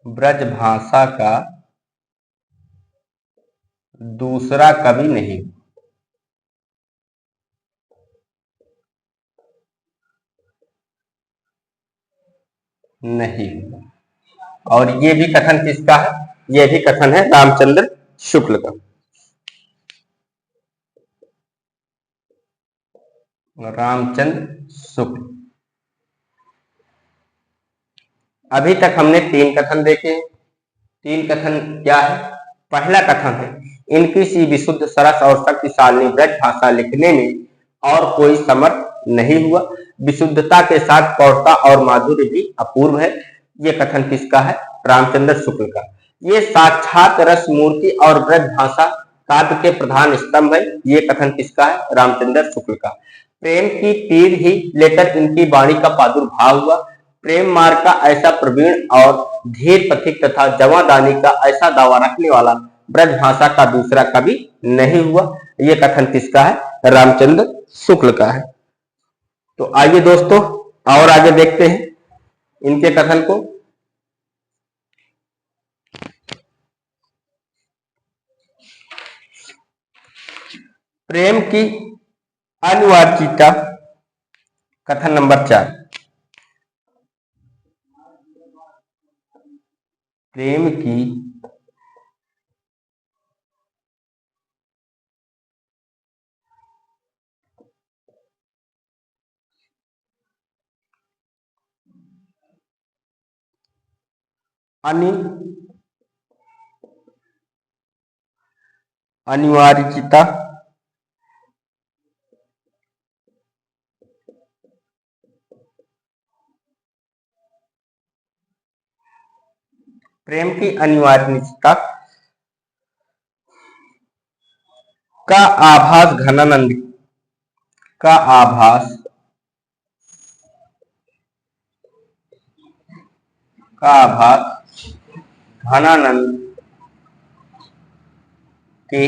ब्रजभाषा का दूसरा कवि नहीं हुआ। और ये भी कथन किसका है? ये भी कथन है रामचंद्र शुक्ल का। रामचंद्र शुक्ल। अभी तक हमने 3 कथन देखे। 3 कथन क्या है? पहला कथन है, इनकी सी विशुद्ध सरस और शक्तिशाली ब्रज भाषा लिखने में और कोई समर्थ नहीं हुआ। विशुद्धता के साथ पौरता और माधुर्य भी अपूर्व है। ये कथन किसका है? रामचंद्र शुक्ल का। ये साक्षात रस मूर्ति और ब्रज भाषा काव्य के प्रधान स्तंभ है। ये कथन किसका है? रामचंद्र शुक्ल का। प्रेम की पीर ही लेकर इनकी वाणी का प्रादुर्भाव हुआ। प्रेम मार्ग का ऐसा प्रवीण और धीर पथिक तथा जवादानी का ऐसा दावा रखने वाला ब्रजभाषा का दूसरा कवि नहीं हुआ। ये कथन किसका है? रामचंद्र शुक्ल का है। तो आइए दोस्तों और आगे देखते हैं इनके कथन को। प्रेम की अनिवार्यता, कथन नंबर 4, प्रेम की अनिवार्यता, प्रेम की अनिवार्यता का आभास घनानंद का आभास का आभास घनानंद के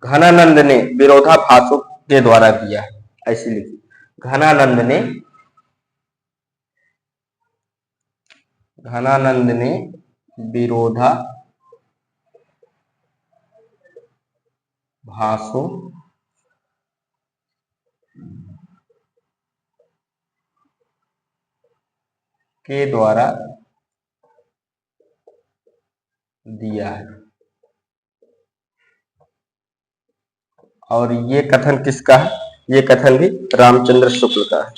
घनानंद ने विरोधाभासों के द्वारा दिया है, ऐसी लिखी। घनानंद ने विरोधाभासों के द्वारा दिया है। और ये कथन किसका है? ये कथन भी रामचंद्र शुक्ल का है।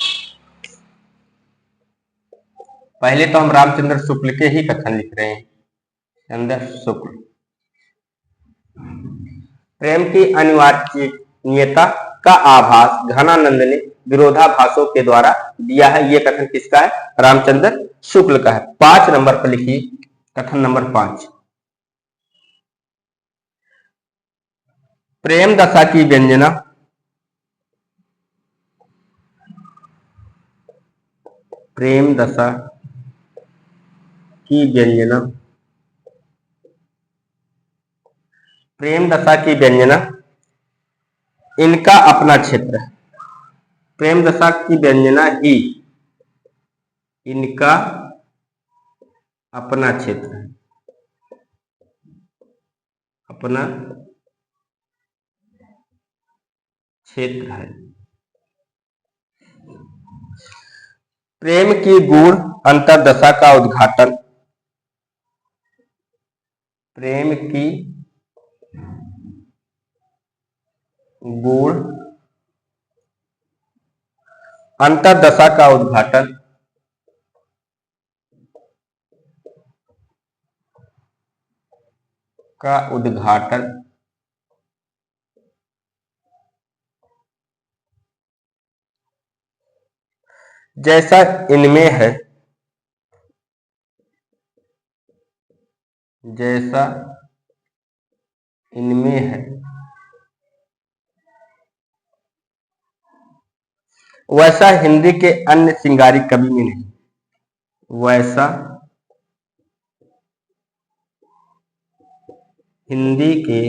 पहले तो हम रामचंद्र शुक्ल के ही कथन लिख रहे हैं। चंद्र शुक्ल। प्रेम की अनिवार्यता का आभास घनानंद ने विरोधाभासों के द्वारा दिया है। ये कथन किसका है? रामचंद्र शुक्ल का है। 5 नंबर पर लिखिए कथन नंबर 5। प्रेम दशा की व्यंजना प्रेम दशा की व्यंजना इनका अपना क्षेत्र है। प्रेम दशा की व्यंजना ही इनका अपना क्षेत्र है, अपना क्षेत्र है। प्रेम की गूढ़ अंतर्दशा का उद्घाटन प्रेम की गूढ़ अंतर्दशा का उद्घाटन जैसा इनमें है वैसा हिंदी के अन्य श्रृंगारी कवि में नहीं। वैसा हिंदी के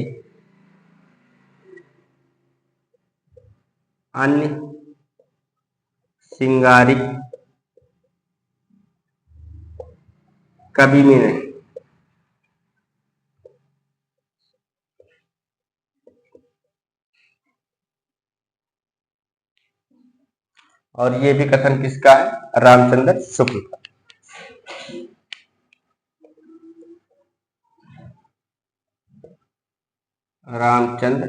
अन्य श्रृंगारी कवि में नहीं। और ये भी कथन किसका है? रामचंद्र शुक्ल का। रामचंद्र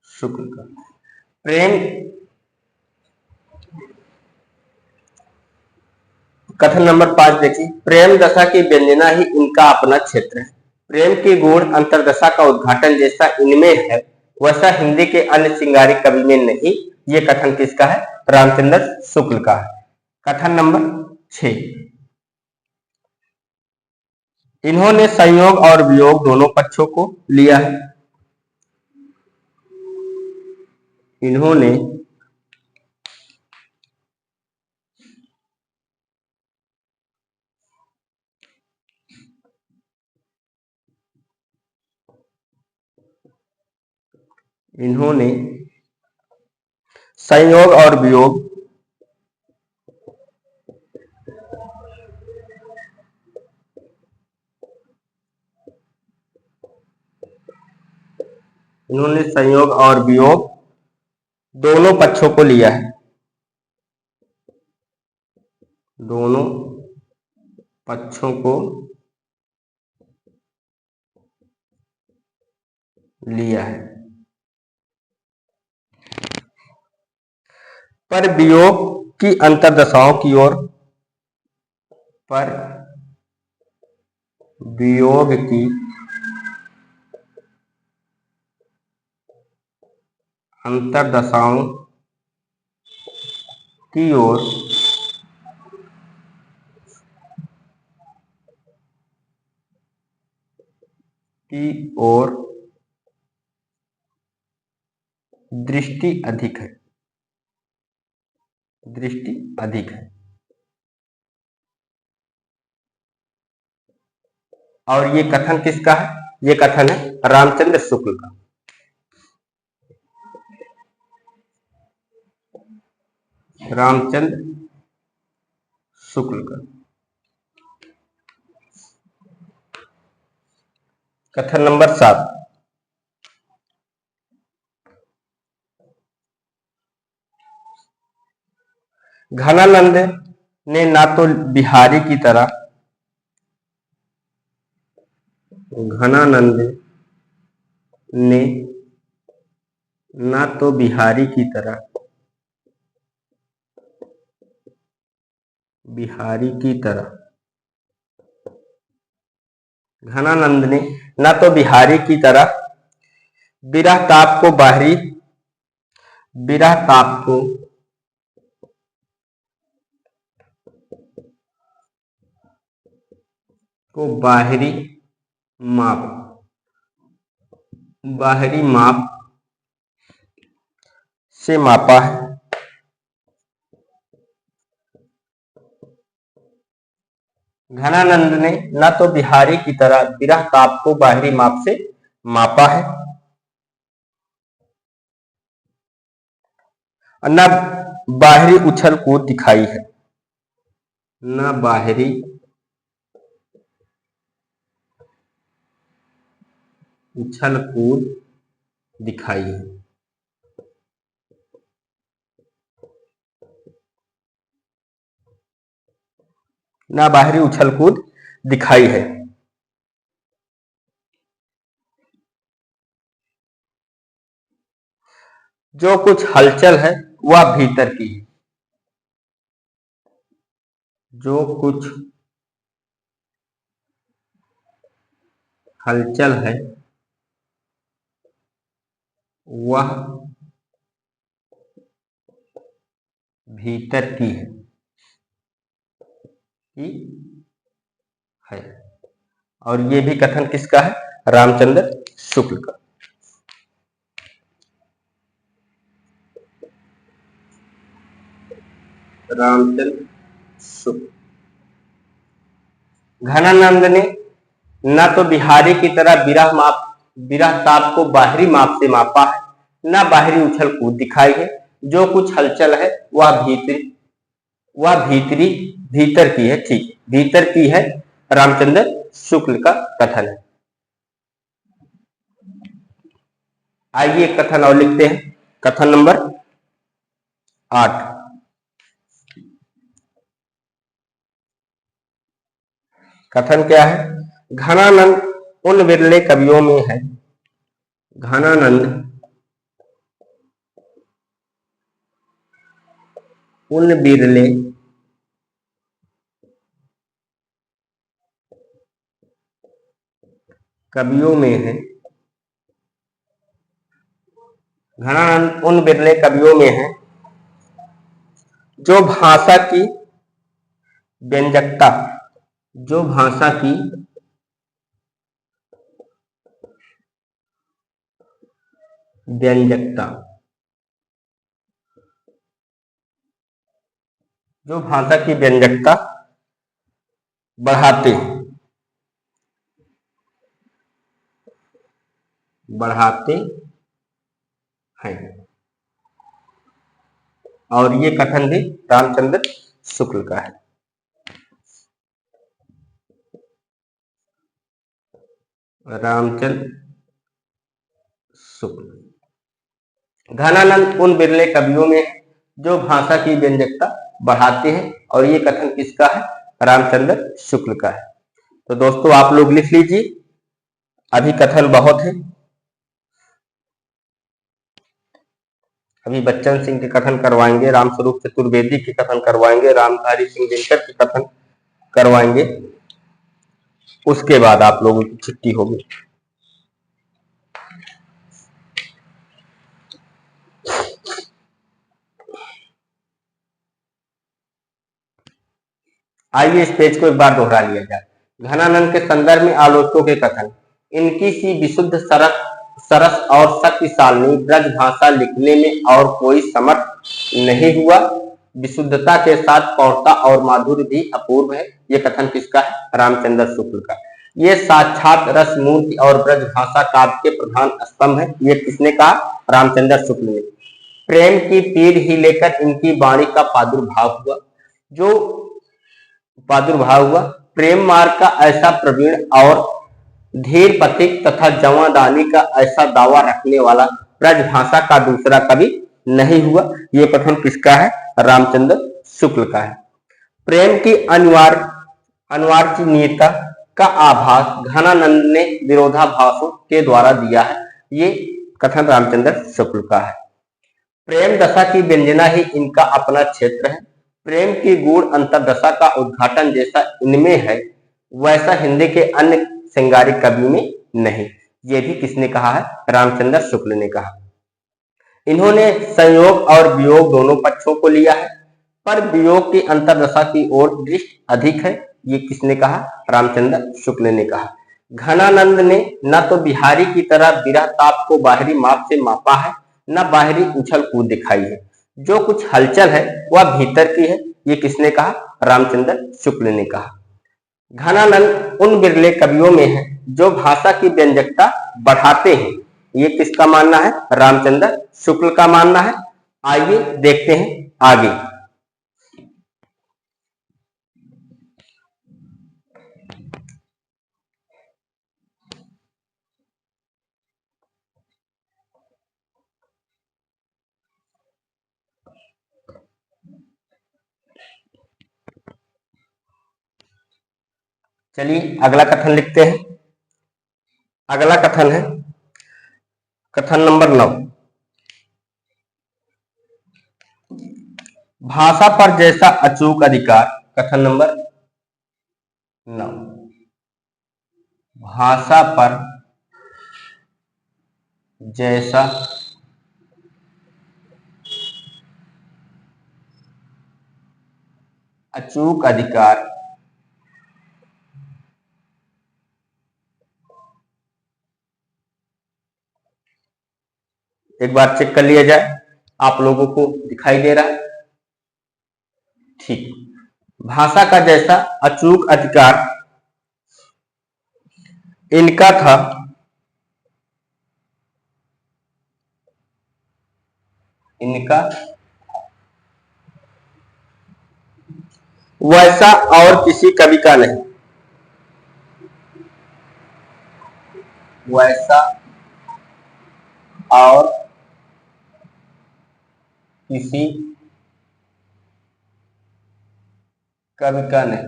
शुक्ल का। प्रेम कथन नंबर 5 देखिए। प्रेम दशा की व्यंजना ही इनका अपना क्षेत्र है। प्रेम की गूढ़ अंतर्दशा का उद्घाटन जैसा इनमें है वैसा हिंदी के अन्य श्रृंगारी कवि में नहीं। ये कथन किसका है? रामचंद्र शुक्ल का है। कथन नंबर 6। इन्होंने संयोग और वियोग दोनों पक्षों को लिया है। इन्होंने संयोग और वियोग दोनों पक्षों को लिया है। दोनों पक्षों को लिया है। पर वियोग की अंतर्दशाओं की ओर पर वियोग की अंतर्दशाओं की ओर दृष्टि अधिक है। दृष्टि अधिक है। और ये कथन किसका है? ये कथन है रामचंद्र शुक्ल का। रामचंद्र शुक्ल का कथन नंबर 7। घनानंद ने ना तो बिहारी की तरह घनानंद ने ना तो बिहारी की तरह घनानंद ने ना तो बिहारी की तरह विरह ताप को बाहरी माप से मापा है। घनानंद ने न तो बिहारी की तरह विरह ताप को बाहरी माप से मापा है, न बाहरी उछल कूद दिखाई है। न बाहरी उछल कूद दिखाई है। ना बाहरी उछल कूद दिखाई है। जो कुछ हलचल है वह भीतर की है। जो कुछ हलचल है वह भीतर की है। और ये भी कथन किसका है? रामचंद्र शुक्ल का। रामचंद्र शुक्ल। घनानंद ने न तो बिहारी की तरह विरह ताप को बाहरी माप से मापा है, न बाहरी उछल कूद दिखाई है। जो कुछ हलचल है वह भीतर की है। ठीक, भीतर की है, रामचंद्र शुक्ल का कथन है। आइए कथन और लिखते हैं। कथन नंबर 8। कथन क्या है? घनानंद उन विरले कवियों में है। घनानंद उन विरले कवियों में है। घनानंद उन विरले कवियों में है जो भाषा की व्यंजकता जो भाषा की व्यंजकता बढ़ाते हैं। और ये कथन भी रामचंद्र शुक्ल का है। रामचंद्र शुक्ल। घनानंद उन बिरले कवियों में जो भाषा की व्यंजकता बढ़ाते हैं। और ये कथन किसका है? रामचंद्र शुक्ल का है। तो दोस्तों आप लोग लिख लीजिए, अभी कथन बहुत है। अभी बच्चन सिंह के कथन करवाएंगे, रामस्वरूप चतुर्वेदी के कथन करवाएंगे, रामधारी सिंह दिनकर के कथन करवाएंगे, उसके बाद आप लोगों की छुट्टी होगी। आइए इस पेज को एक बार दोहरा लिया जाए। घनानंद के संदर्भ में आलोचकों के कथन, इनकी सी विशुद्ध सरस और शक्तिशाली ब्रज भाषा लिखने में और कोई समर्थ नहीं हुआ। विशुद्धता के साथ पौरता और माधुर्य भी अपूर्व है। ये कथन किसका है? रामचंद्र शुक्ल का। ये साक्षात रस मूर्ति और ब्रज भाषा काव्य के प्रधान स्तंभ है। ये किसने कहा? रामचंद्र शुक्ल ने। प्रेम की पीर ही लेकर इनकी वाणी का प्रादुर्भाव हुआ। जो प्रादुर्भाव हुआ, प्रेम मार्ग का ऐसा प्रवीण और धीर पथिक तथा जवादानी का ऐसा दावा रखने वाला ब्रजभाषा का दूसरा कवि नहीं हुआ। ये कथन किसका है? रामचंद्र शुक्ल का है। प्रेम की अनिवार्यता का आभास घनानंद ने विरोधाभासों के द्वारा दिया है। ये कथन रामचंद्र शुक्ल का है। प्रेम दशा की व्यंजना ही इनका अपना क्षेत्र है। प्रेम की गूढ़ अंतरदशा का उद्घाटन जैसा इनमें है, वैसा हिंदी के अन्य श्रृंगारिक कवि में नहीं। ये भी किसने कहा है? रामचंद्र शुक्ल ने कहा। इन्होंने संयोग और वियोग दोनों पक्षों को लिया है, पर वियोग की अंतरदशा की ओर दृष्टि अधिक है। ये किसने कहा? रामचंद्र शुक्ल ने कहा। घनानंद ने न तो बिहारी की तरह विरह ताप को बाहरी माप से मापा है, न बाहरी उछल कूद दिखाई है। जो कुछ हलचल है वह भीतर की है। ये किसने कहा? रामचंद्र शुक्ल ने कहा। घनानंद उन बिरले कवियों में है जो भाषा की व्यंजकता बढ़ाते हैं। ये किसका मानना है? रामचंद्र शुक्ल का मानना है। आइए देखते हैं आगे। चलिए अगला कथन लिखते हैं। अगला कथन है कथन नंबर 9। भाषा पर जैसा अचूक अधिकार। कथन नंबर 9। भाषा पर जैसा अचूक अधिकार एक बार चेक कर लिया जाए। आप लोगों को दिखाई दे रहा है? ठीक। भाषा का जैसा अचूक अधिकार इनका था, इनका वैसा और किसी कवि का नहीं। वैसा और किसी कवि का नहीं।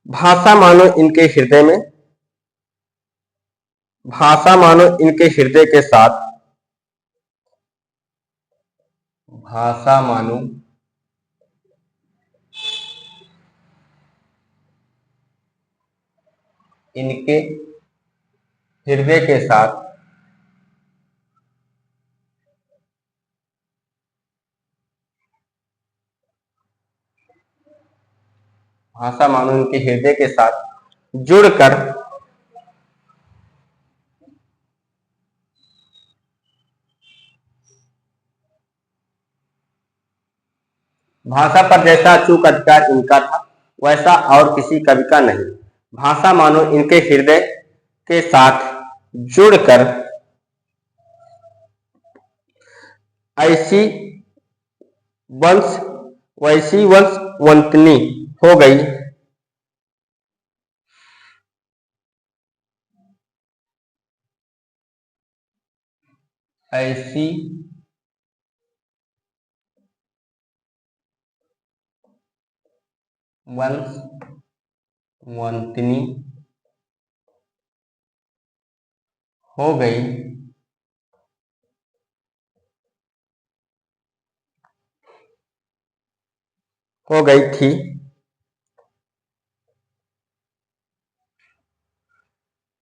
भाषा मानो इनके हृदय में, भाषा मानो इनके हृदय के साथ, भाषा मानो इनके हृदय के साथ भाषा मानो इनके हृदय के साथ जुड़कर भाषा पर जैसा अचूक अधिकार इनका था, वैसा और किसी कवि का नहीं। भाषा मानो इनके हृदय के साथ जुड़कर ऐसी वंश वैसी वंशवंतनी हो गई, ऐसी वंशवंतनी हो गई हो गई थी।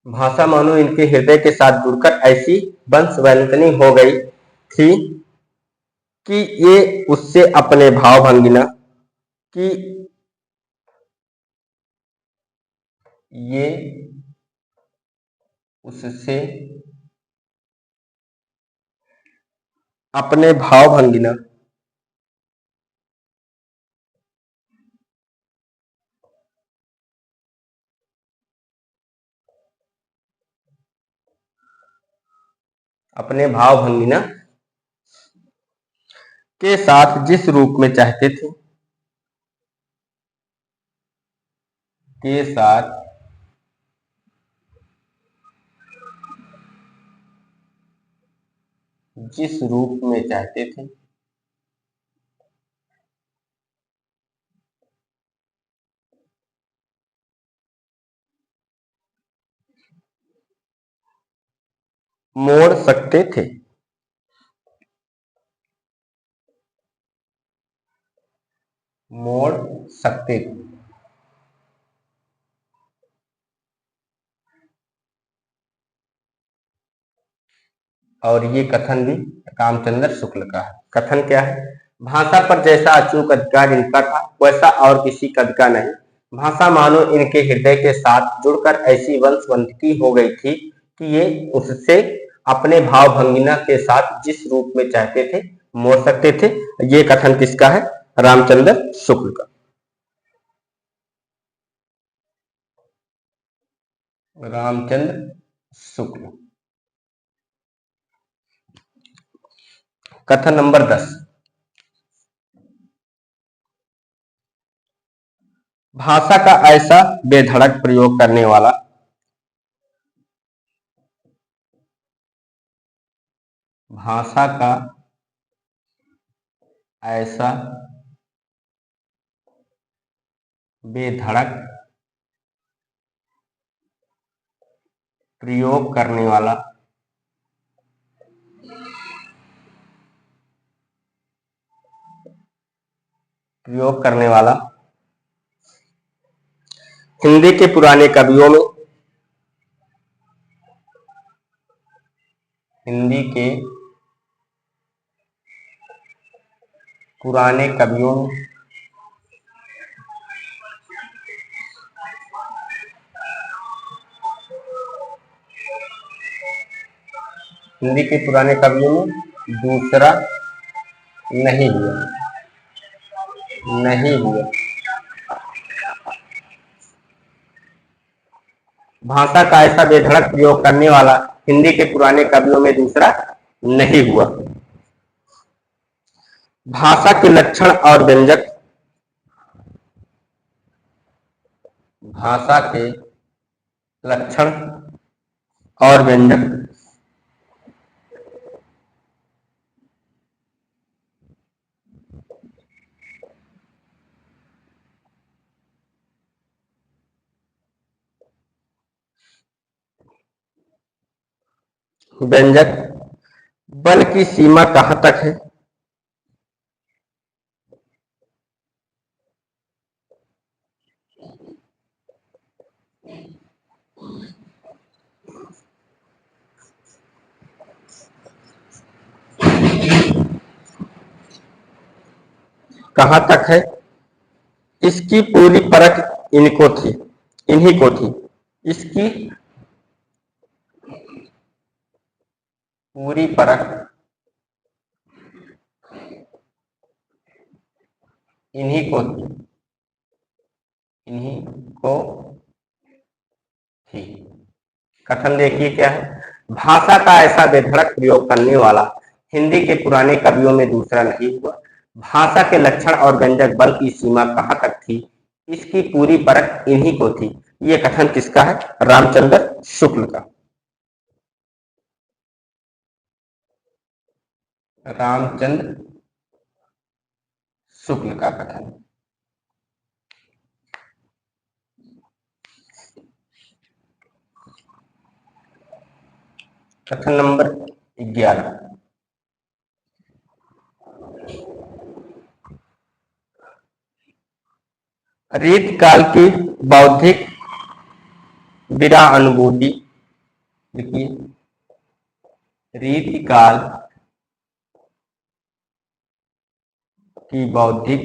भाषा मानो इनके हृदय के साथ जुड़कर ऐसी वंशवैतनी हो गई थी कि ये उससे अपने भाव भंगिमा कि ये उससे अपने भाव भंगिमा अपने भाव भंगिमा के साथ जिस रूप में चाहते थे के साथ जिस रूप में चाहते थे मोड़ सकते थे। मोड़ सकते थे। और ये कथन भी रामचंद्र शुक्ल का है। कथन क्या है? भाषा पर जैसा अचूक अधिकार इनका था वैसा और किसी कवि का नहीं। भाषा मानो इनके हृदय के साथ जुड़कर ऐसी वंशवंतिकी हो गई थी कि ये उससे अपने भाव भंगिमा के साथ जिस रूप में चाहते थे मोड़ सकते थे। ये कथन किसका है? रामचंद्र शुक्ल का। रामचंद्र शुक्ल। कथन नंबर 10। भाषा का ऐसा बेधड़क प्रयोग करने वाला भाषा का ऐसा बेधड़क प्रयोग करने वाला हिंदी के पुराने कवियों में हिंदी के पुराने कवियों में हिंदी के पुराने कवियों में दूसरा नहीं हुआ। नहीं हुआ। भाषा का ऐसा बेधड़क प्रयोग करने वाला हिंदी के पुराने कवियों में दूसरा नहीं हुआ। भाषा के लक्षण और व्यंजक भाषा के लक्षण और व्यंजक व्यंजक बल की सीमा कहाँ तक है? कहाँ तक है? इसकी पूरी परख इन्हीं को थी। इसकी पूरी परख इन्हीं को इन्हीं को थी। कथन देखिए क्या है? भाषा का ऐसा बेधड़क प्रयोग करने वाला हिंदी के पुराने कवियों में दूसरा नहीं हुआ। भाषा के लक्षण और व्यंजक बल की सीमा कहाँ तक थी, इसकी पूरी परख इन्हीं को थी। ये कथन किसका है? रामचंद्र शुक्ल का। रामचंद्र शुक्ल का कथन। कथन नंबर 11। रीत काल की बौद्धिक विरह अनुभूति। देखिए, रीत काल की बौद्धिक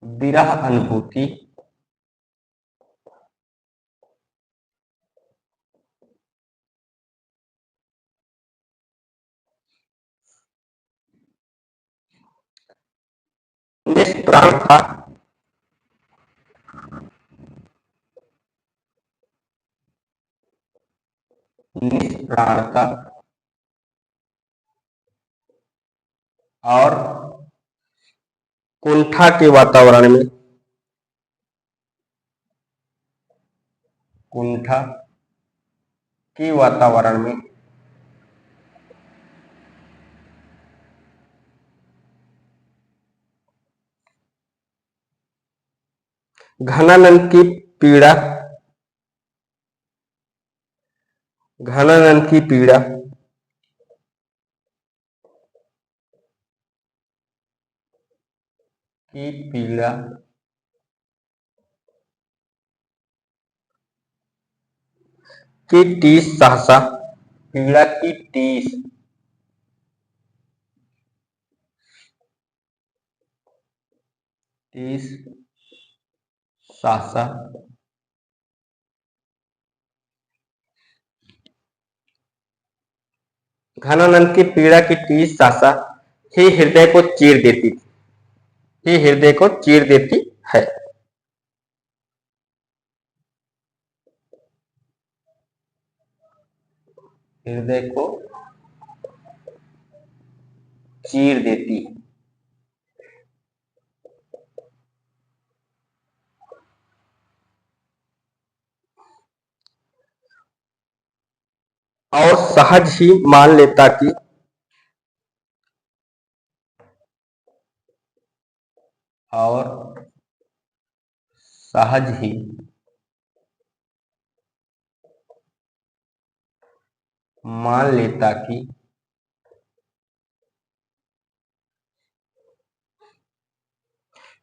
विरह अनुभूति निष्प्राण था। निष्प्राणता और कुंठा के वातावरण में, कुंठा के वातावरण में घनानंद की पीड़ा, घनानंद की पीड़ा की पीड़ा की टीस सहसा, पीड़ा की टीस टीस सहसा घनानंद की पीड़ा की टीस सहसा ही हृदय को चीर देती थी, ही हृदय को चीर देती है। हृदय को चीर देती है। और सहज ही मान लेता कि और सहज ही मान लेता कि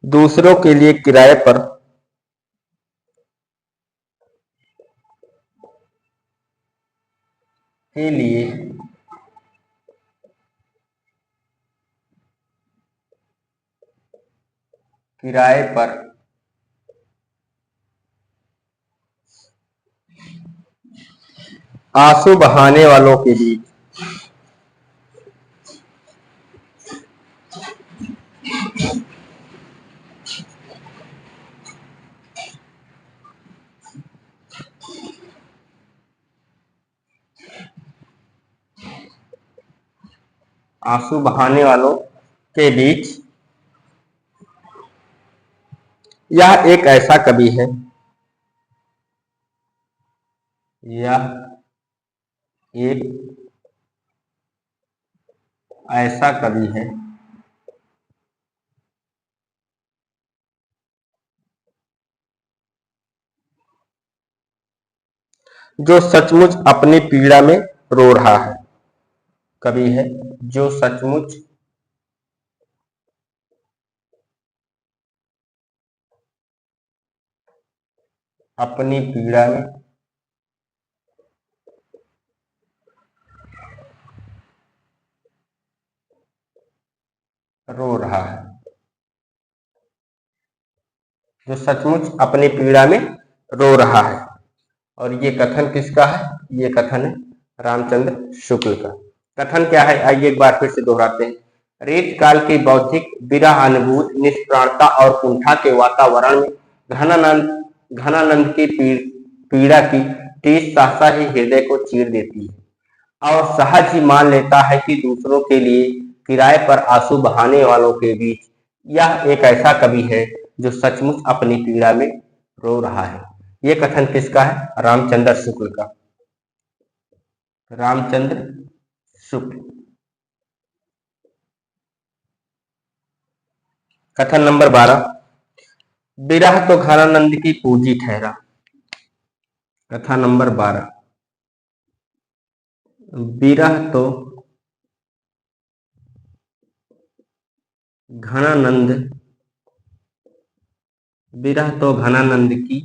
दूसरों के लिए किराए पर के लिए किराए पर आंसू बहाने वालों के बीच, आंसू बहाने वालों के बीच यह एक ऐसा कवि है, यह एक ऐसा कवि है जो सचमुच अपनी पीड़ा में रो रहा है। कवि है जो सचमुच अपनी पीड़ा में रो रहा है, जो सचमुच अपनी पीड़ा में रो रहा है। और ये कथन किसका है? ये कथन है रामचंद्र शुक्ल का। कथन क्या है, आइए एक बार फिर से दोहराते हैं। रेत काल की बौद्धिक विरह अनुभूत निष्प्राणता और कुंठा के वातावरण में घनानंद घनानंद की पीड़ा की टीस सहसा ही हृदय को चीर देती है और सहज ही मान लेता है कि दूसरों के लिए किराए पर आंसू बहाने वालों के बीच यह एक ऐसा कवि है जो सचमुच अपनी पीड़ा में रो रहा है। ये कथन किसका है? रामचंद्र शुक्ल का। रामचंद्र शुक्ल। कथन नंबर 12, विरह तो घनानंद की पूंजी ठहरा। कथन नंबर 12, विरह तो घनानंद विरह तो घनानंद की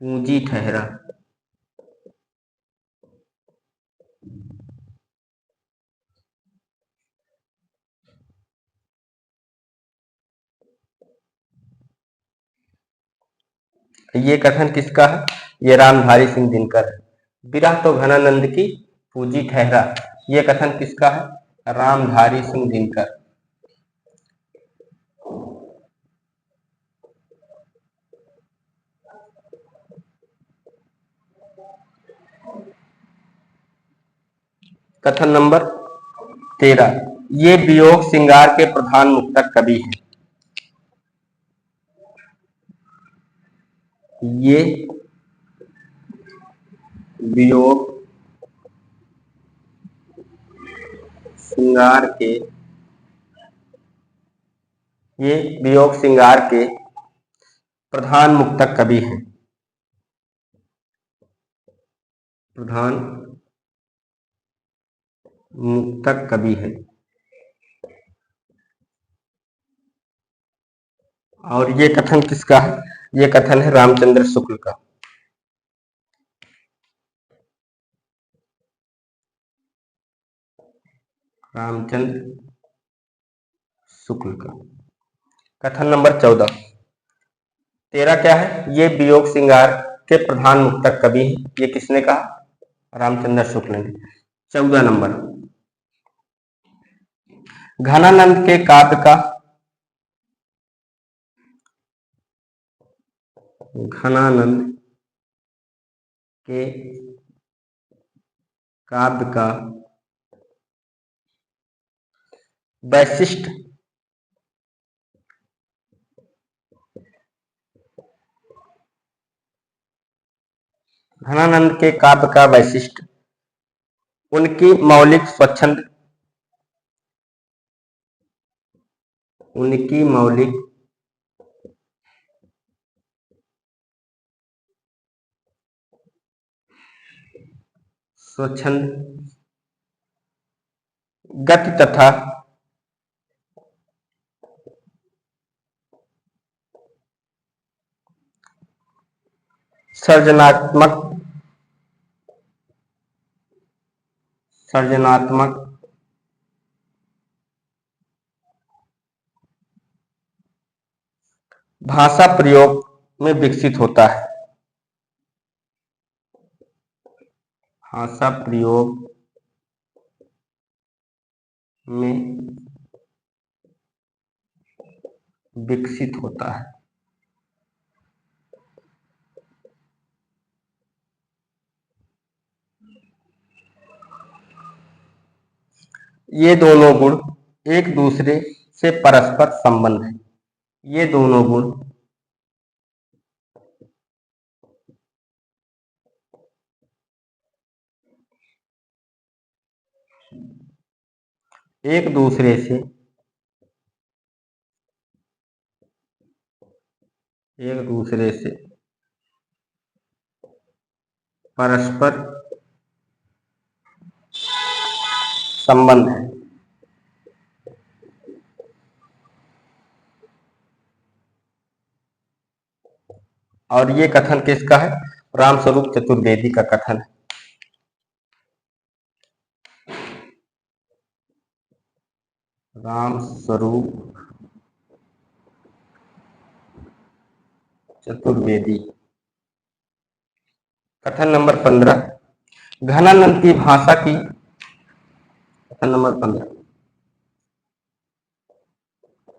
पूंजी ठहरा। ये कथन किसका है? ये रामधारी सिंह दिनकर है। विरह तो घनानंद की पूंजी ठहरा, ये कथन किसका है? रामधारी सिंह दिनकर। कथन नंबर 13, ये वियोग श्रृंगार के प्रधान मुक्तक कवि हैं। ये वियोग श्रृंगार के ये वियोग श्रृंगार के प्रधान मुक्तक कवि हैं। प्रधान मुक्तक कवि है। और ये कथन किसका है? ये कथन है रामचंद्र शुक्ल का। रामचंद्र शुक्ल का। कथन नंबर 14, 13 क्या है? ये वियोग श्रृंगार के प्रधान मुक्तक कवि हैं। ये किसने कहा? रामचंद्र शुक्ल ने। 14 नंबर, घनानंद के काव्य का घनानंद के काव्य का वैशिष्ट घनानंद के काव्य का वैशिष्ट उनकी मौलिक स्वच्छंद उनकी मौलिक स्वच्छंद गति तथा सर्जनात्मक सर्जनात्मक भाषा प्रयोग में विकसित होता है। भाषा प्रयोग में विकसित होता है। ये दोनों गुण एक दूसरे से परस्पर संबंध है। ये दोनों गुण एक दूसरे से परस्पर संबंध है। और ये कथन किसका है? रामस्वरूप चतुर्वेदी का कथन है। रामस्वरूप चतुर्वेदी। कथन नंबर 15, घनानंद की भाषा की कथन नंबर 15,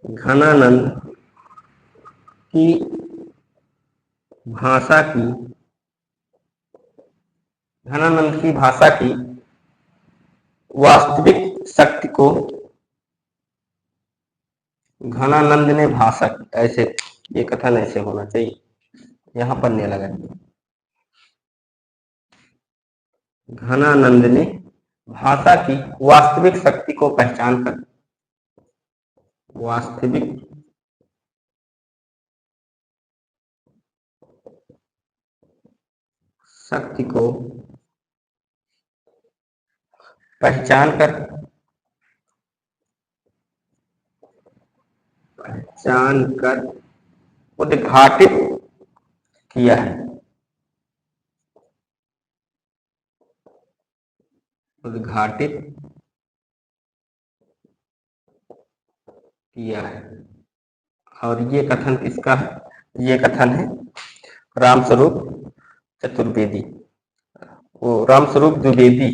घनानंद की भाषा की घनानंद की भाषा की वास्तविक शक्ति को घनानंद ने भाषा की। ऐसे ये कथन ऐसे होना चाहिए, यहां पर नहीं लगा। घनानंद ने भाषा की वास्तविक शक्ति को पहचान कर वास्तविक शक्ति को पहचान कर जानकर उद्घाटित किया है। उद्घाटित किया है। और ये कथन किसका है? ये कथन है रामस्वरूप चतुर्वेदी। वो रामस्वरूप द्विवेदी,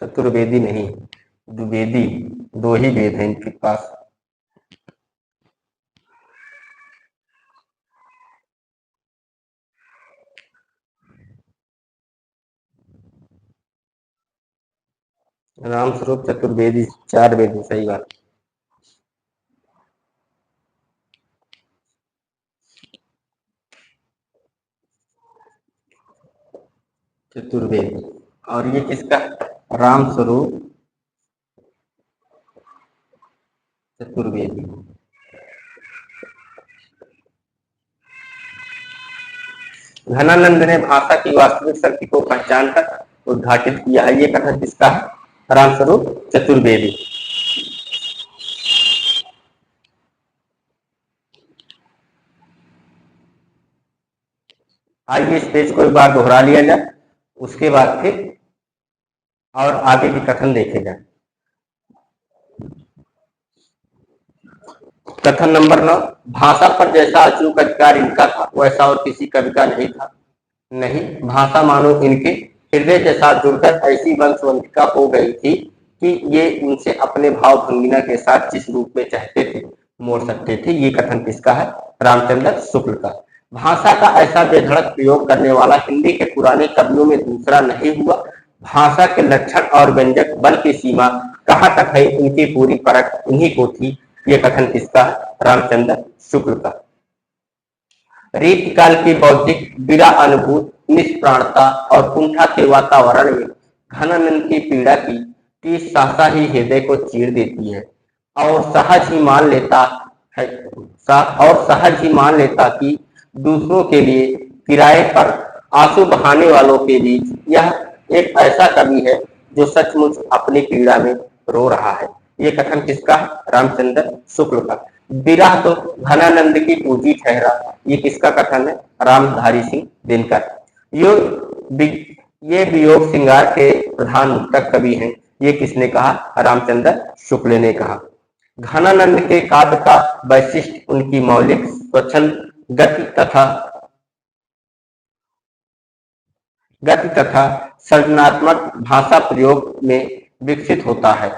चतुर्वेदी नहीं, द्विवेदी। दो ही वेद हैं इनके पास। रामस्वरूप चतुर्वेदी, 4 वेद हैं, सही बात। चतुर्वेदी। और ये किसका? रामस्वरूप चतुर्वेदी। घनानंद ने भाषा की वास्तविक शक्ति को पहचान कर उद्घाटित किया है। ये कथन किसका है? रामस्वरूप चतुर्वेदी। आइए इस पेज को एक बार दोहरा लिया जाए, उसके बाद फिर और आगे भी कथन देखे जाए। कथन नंबर 9, भाषा पर जैसा अचूक अधिकार इनका था वैसा और किसी कवि का नहीं था। नहीं, भाषा मानो इनके हृदय के साथ जुड़कर ऐसी वंशवंतिका हो गई थी कि ये उनसे अपने भाव भंगिमा के साथ जिस रूप में चाहते थे मोड़ सकते थे। ये कथन किसका है? रामचंद्र शुक्ल का। भाषा का ऐसा बेधड़क प्रयोग करने वाला हिंदी के पुराने कवियों में दूसरा नहीं हुआ। भाषा के लक्षण और व्यंजक बल की सीमा कहाँ तक है, इनकी पूरी परख इन्हीं को थी। ये कथन किसका है? रामचंद्र शुक्ल का। रीतिकाल की बौद्धिक विरा अनुभूत निष्प्राणता और कुंठा के वातावरण में घनानंद की पीड़ा की सहसा ही हृदय को चीर देती है और सहज ही मान लेता है और सहज ही मान लेता कि दूसरों के लिए किराए पर आंसू बहाने वालों के बीच यह एक ऐसा कवि है जो सचमुच अपनी पीड़ा में रो रहा है। ये कथन किसका है? रामचंद्र शुक्ल का। विरह तो घनानंद की पूंजी ठहरा। ये किसका कथन है? रामधारी सिंह दिनकर। यो ये वियोग श्रृंगार के प्रधान मुक्तक कवि हैं। ये किसने कहा? रामचंद्र शुक्ल ने कहा। घनानंद के काव्य का वैशिष्ट उनकी मौलिक स्वच्छंद गति तथा सृजनात्मक भाषा प्रयोग में विकसित होता है।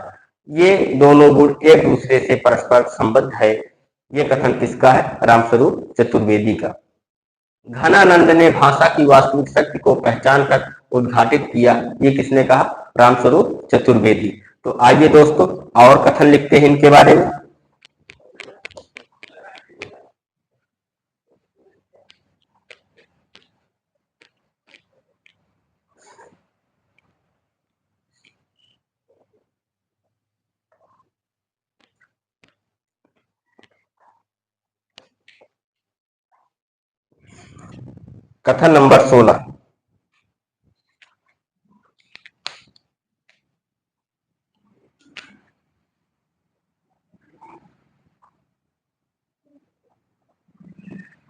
ये दोनों गुण एक दूसरे से परस्पर संबद्ध है। ये कथन किसका है? रामस्वरूप चतुर्वेदी का। घनानंद ने भाषा की वास्तविक शक्ति को पहचान कर उद्घाटित किया। ये किसने कहा? रामस्वरूप चतुर्वेदी। तो आइए दोस्तों और कथन लिखते हैं इनके बारे में। कथन नंबर 16,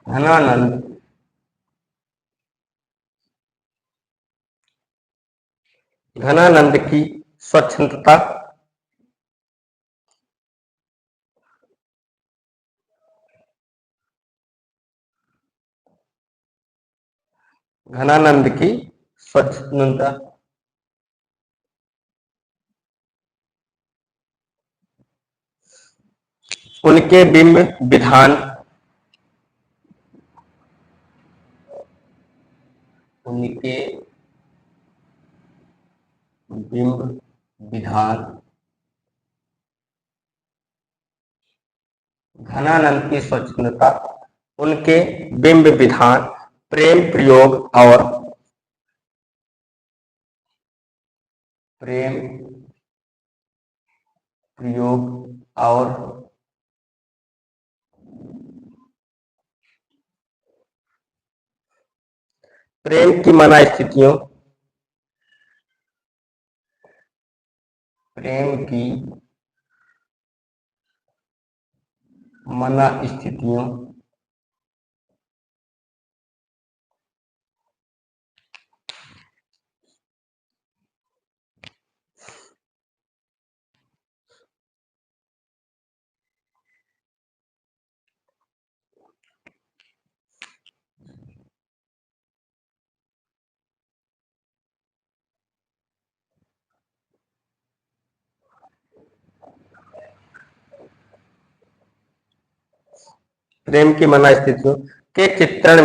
घनानंद घनानंद की स्वच्छंदता घनानंद की स्वच्छंदता उनके बिंब विधान उनके बिंब विधान घनानंद की स्वच्छंदता उनके बिंब विधान प्रेम प्रयोग और प्रेम की मना स्थितियों प्रेम की मनस्थितियों प्रेम की मनस्थितियों के चित्रण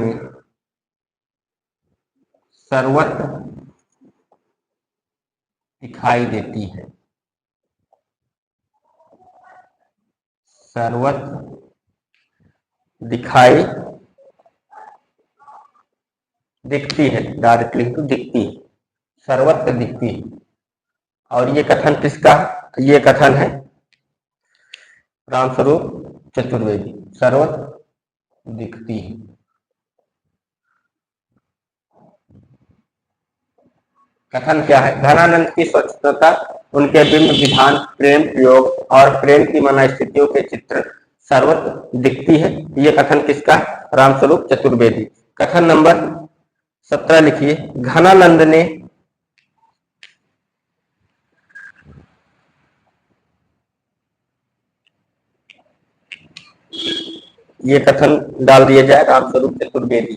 में सर्वत्र दिखाई देती है। सर्वत्र दिखाई दिखती है, डायरेक्टली तो दिखती है, सर्वत्र दिखती है। और ये कथन किसका? ये कथन है रामस्वरूप चतुर्वेदी, सर्वत्र दिखती है। कथन क्या है? घनानंद की स्वच्छता, उनके बिंब विधान, प्रेम प्रयोग और प्रेम की मनस्थितियों के चित्र सर्वत्र दिखती है। ये कथन किसका? रामस्वरूप चतुर्वेदी। कथन नंबर 17 लिखिए। घनानंद ने ये कथन डाल दिया जाए, रामस्वरूप चतुर्वेदी।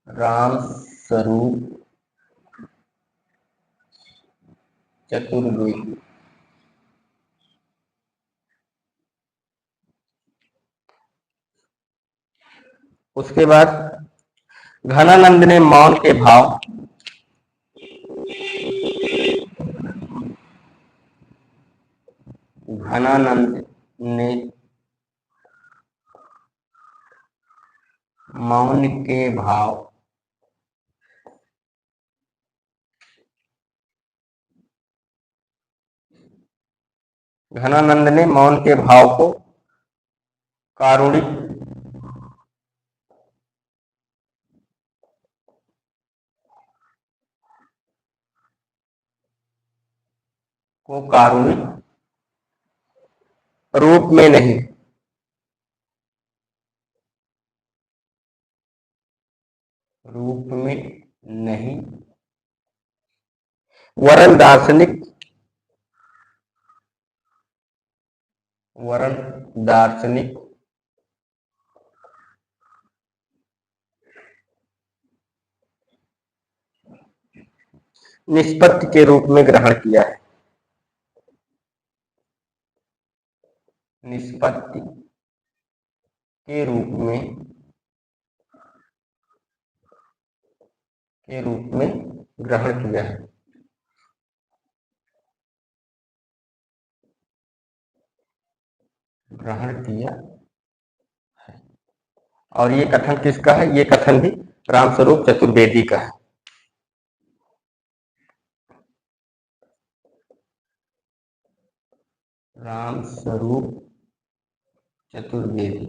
रामस्वरूप चतुर्वेदी। उसके बाद घनानंद ने मौन के भाव, घनानंद ने मौन के भाव घनानंद ने मौन के भाव को कारुणिक रूप में नहीं, रूप में नहीं, वरन दार्शनिक, वरन दार्शनिक निष्पत्ति के रूप में ग्रहण किया है। निष्पत्ति के रूप में ग्रहण किया है। ग्रहण किया है। और ये कथन किसका है? ये कथन भी रामस्वरूप चतुर्वेदी का है। रामस्वरूप चतुर्वेदी।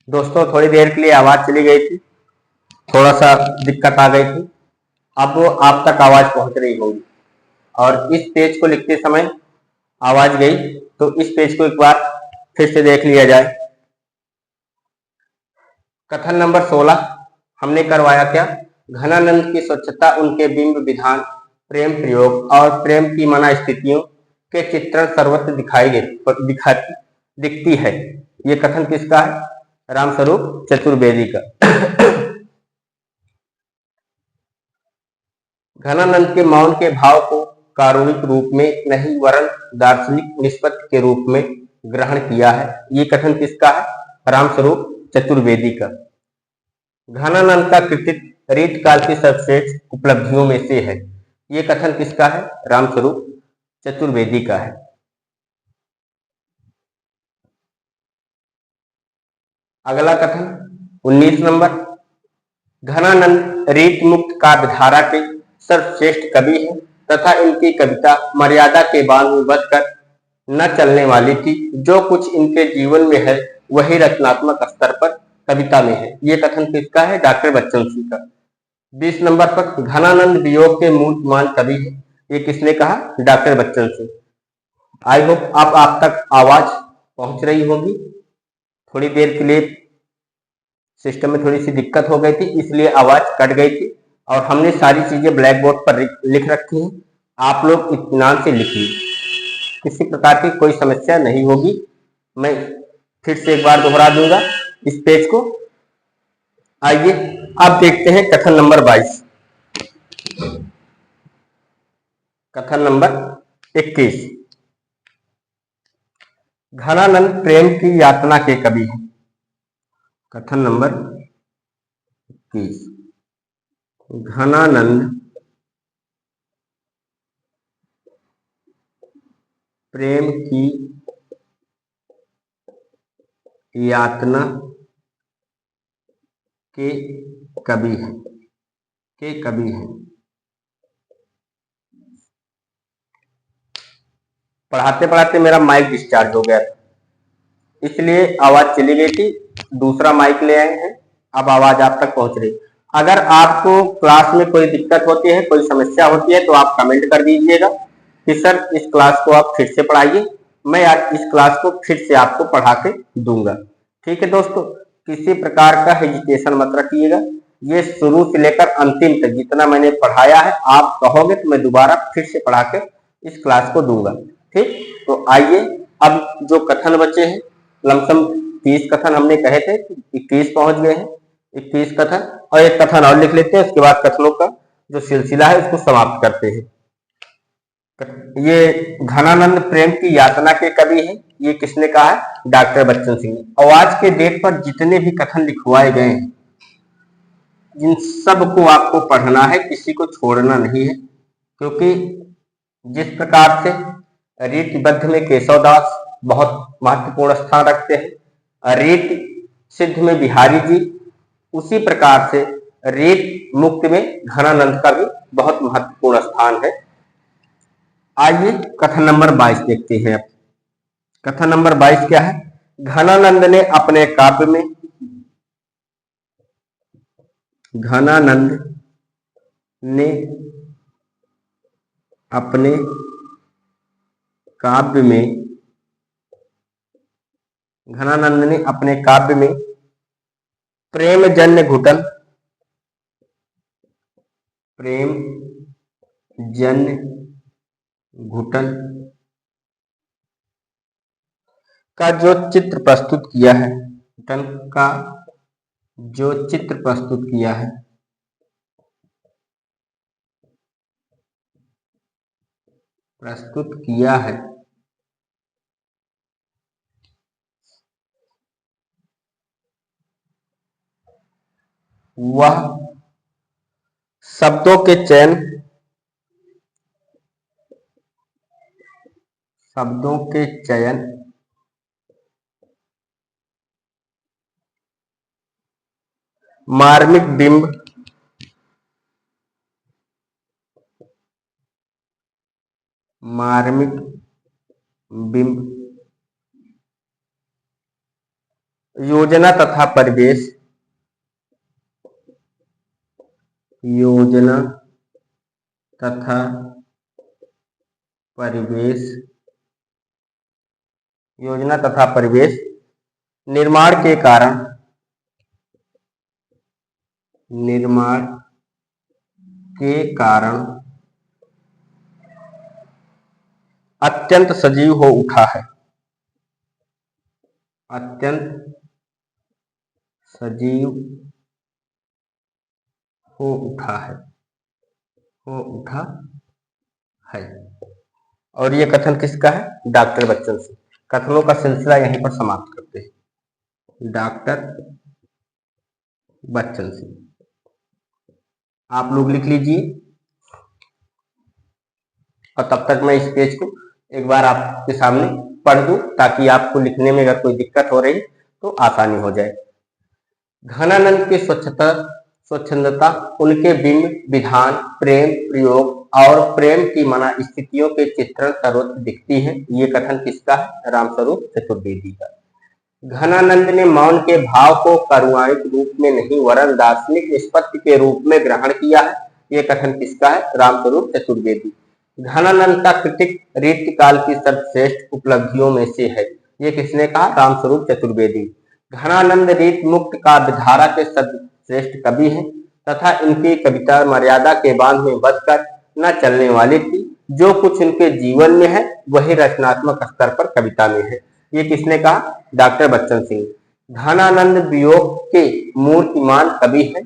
दोस्तों थोड़ी देर के लिए आवाज चली गई थी, थोड़ा सा दिक्कत आ गई थी। अब वो आप तक आवाज पहुंच रही होगी। और इस पेज को लिखते समय आवाज गई तो इस पेज को एक बार फिर से देख लिया जाए। कथन नंबर 16 हमने करवाया क्या? घनानंद की स्वच्छता, उनके बिंब विधान, प्रेम प्रयोग और प्रेम की मना स्थितियों के चित्रण सर्वत्र दिखती है। ये कथन किसका है? रामस्वरूप चतुर्वेदी का। घनानंद के मौन के भाव को कारुणिक रूप में नहीं वरन दार्शनिक निष्पत्ति के रूप में ग्रहण किया है। ये कथन किसका है? रामस्वरूप चतुर्वेदी का। घनानंद का कृतित्व रीत काल की सर्वश्रेष्ठ उपलब्धियों में से है। ये कथन किसका है? रामस्वरूप चतुर्वेदी का है। अगला कथन 19 नंबर, घनानंद रीत मुक्त काव्यधारा के सर्वश्रेष्ठ कवि हैं तथा इनकी कविता मर्यादा के बांध में बंधकर न चलने वाली थी। जो कुछ इनके जीवन में है वही रचनात्मक स्तर पर कविता में है। ये कथन किसका है? डॉक्टर बच्चन सिंह का। 20 नंबर पर, घनानंद वियोग के मूर्तिमान कवि है। ये किसने कहा? Doctor Bachchan Singh. I hope अब आप तक आवाज पहुंच रही होगी। थोड़ी देर के लिए सिस्टम में थोड़ी सी दिक्कत हो गई थी, इसलिए आवाज कट गई थी और हमने सारी चीजें ब्लैक बोर्ड पर लिख रखी हैं। आप लोग इत्मीनान से लिखिए, किसी प्रकार की कोई समस्या नहीं होगी। मैं फिर से एक बार दोहरा दूंगा इस पेज को। आइए अब देखते हैं कथन नंबर 22। कथन नंबर 21, घनानंद प्रेम की यातना के कवि हैं। कथन नंबर 21, घनानंद प्रेम की यातना के कवि हैं। पढ़ाते पढ़ाते मेरा माइक डिस्चार्ज हो गया था, इसलिए आवाज चली गई थी। दूसरा माइक ले आए हैं, अब आवाज आप तक पहुंच रही। अगर आपको क्लास में कोई दिक्कत होती है, कोई समस्या होती है, तो आप कमेंट कर दीजिएगा कि सर इस क्लास को आप फिर से पढ़ाइए। मैं आज इस क्लास को फिर से आपको पढ़ा के दूंगा। ठीक है दोस्तों, किसी प्रकार का हेजिटेशन मत रखिएगा। ये शुरू से लेकर अंतिम तक जितना मैंने पढ़ाया है, आप कहोगे तो मैं दोबारा फिर से पढ़ा के इस क्लास को दूंगा। ठीक, तो आइए अब जो कथन बचे हैं, लमसम 30 कथन हमने कहे थे, 21 पहुंच गए हैं। 21 कथन और एक कथन और लिख लेते हैं, उसके बाद कथनों का जो सिलसिला है उसको समाप्त करते हैं। ये घनानंद प्रेम की यातना के कवि हैं। ये किसने कहा है? डॉक्टर बच्चन सिंह ने। और आज के डेट पर जितने भी कथन लिखवाए गए हैं, इन सब को आपको पढ़ना है, किसी को छोड़ना नहीं है। क्योंकि जिस प्रकार से रीतिबद्ध में केशवदास बहुत महत्वपूर्ण स्थान रखते हैं, रीति सिद्ध में बिहारी जी, उसी प्रकार से रीत मुक्त में घनानंद का भी बहुत महत्वपूर्ण स्थान है। आइए कथन नंबर 22 देखते हैं। अब कथन नंबर 22 क्या है? घनानंद ने अपने काव्य में घनानंद ने अपने काव्य में घनानंद ने अपने काव्य में प्रेमजन्य घुटन का जो चित्र प्रस्तुत किया है, घुटन का जो चित्र प्रस्तुत किया है वह शब्दों के चयन मार्मिक बिंब योजना तथा परिवेश, योजना तथा परिवेश, योजना तथा परिवेश निर्माण के कारण, निर्माण के कारण अत्यंत सजीव हो उठा है, अत्यंत सजीव हो उठा है, हो उठा है। और ये कथन किसका है? डॉक्टर बच्चन सिंह। कथनों का सिलसिला यहीं पर समाप्त करते हैं। डॉक्टर बच्चन सिंह, आप लोग लिख लीजिए और तब तक मैं इस पेज को एक बार आपके सामने पढ़ दूं ताकि आपको लिखने में अगर कोई दिक्कत हो रही तो आसानी हो जाए। घनानंद की स्वच्छंदता, उनके बिंब, विधान, प्रेम प्रयोग और प्रेम की मना स्थितियों के चित्रण सर्वत्र दिखती है। ये कथन किसका है? रामस्वरूप चतुर्वेदी का। घनानंद ने मौन के भाव को करुणानिक रूप में नहीं वरन दार्शनिक निष्पत्ति के रूप में ग्रहण किया है। ये कथन किसका है? रामस्वरूप चतुर्वेदी। घनानंद का कृतिक रीतिकाल की सर्वश्रेष्ठ उपलब्धियों में से है। ये किसने कहा? रामस्वरूप चतुर्वेदी। घनानंद रीत मुक्त काव्यधारा के सर्वश्रेष्ठ कवि हैं तथा इनकी कविता मर्यादा के बांध में बंधकर न चलने वाली थी। जो कुछ इनके जीवन में है वही रचनात्मक स्तर पर कविता में है। ये किसने कहा? डॉक्टर बच्चन सिंह। घनानंद वियोग के मूर्तिमान कवि हैं।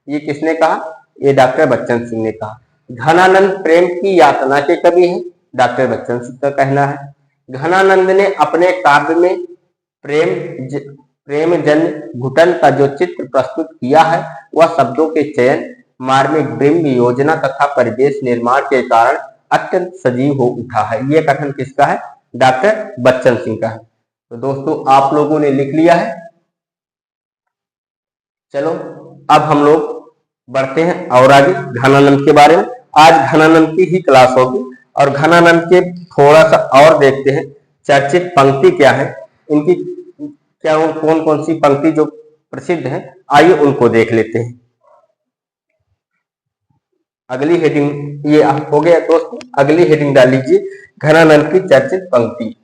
ये किसने कहा? ये डॉक्टर बच्चन सिंह ने कहा। घनानंद प्रेम की यातना के कवि हैं। डॉक्टर बच्चन सिंह का कहना है। घनानंद ने अपने काव्य में प्रेम जन्य घुटन का जो चित्र प्रस्तुत किया है वह शब्दों के चयन, मार्मिक बिंब, योजना तथा परिवेश निर्माण के कारण अत्यंत सजीव हो उठा है। यह कथन किसका है? डॉक्टर बच्चन सिंह का है। तो दोस्तों आप लोगों ने लिख लिया है। चलो अब हम लोग बढ़ते हैं और आगे घनानंद के बारे में। आज घनानंद की ही क्लास होगी और घनानंद के थोड़ा सा और देखते हैं चर्चित पंक्ति क्या है, इनकी क्या कौन कौन सी पंक्ति जो प्रसिद्ध है, आइए उनको देख लेते हैं। अगली हेडिंग ये हो गया दोस्तों। अगली हेडिंग डाल लीजिए घनानंद की चर्चित पंक्ति।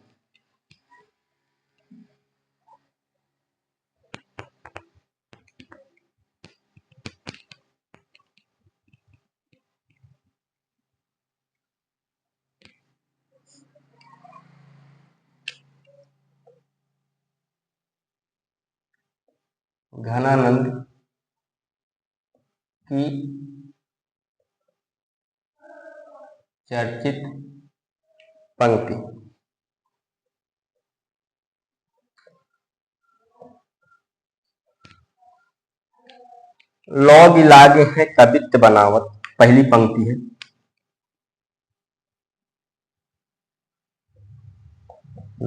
घनानंद की चर्चित पंक्ति। लौग लागे है कवित्त बनावत, पहली पंक्ति है।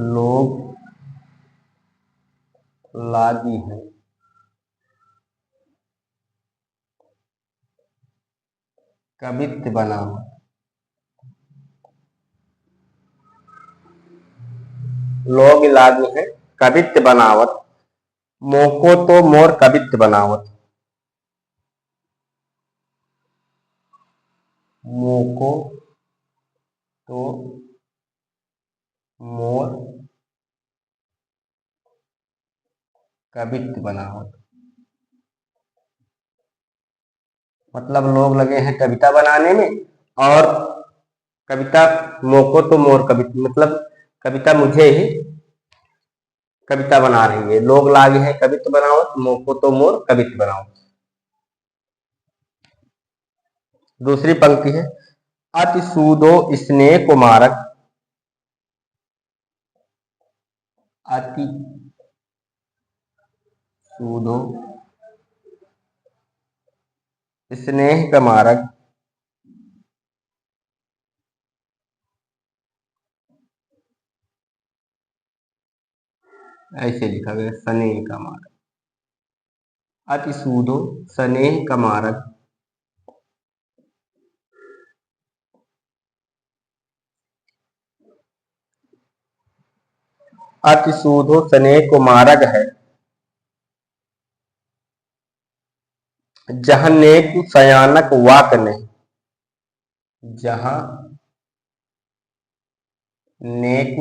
लोग लागी है कवित्त बनावत, लोग लागी है कवित्त बनावत, मोको तो मोर कवित्त बनावत, मोको तो मोर कवित्त बनावत। मतलब लोग लगे हैं कविता बनाने में और कविता मोको तो मोर कवित्त, मतलब कविता मुझे ही कविता बना रही है। लोग लागे हैं कवित्त बनावत, मोको तो मोर कवित्त बनावत। दूसरी पंक्ति है अति सूदो स्नेह कुमारक, अति सूदो स्नेह कुमारक, ऐसे लिखा गया स्नेह का मारक, अति सूदो स्नेह का मारक, अति सूदो स्नेह को मारग है, जहाँ नेक सयानक वाक नहीं, जहाँ नेक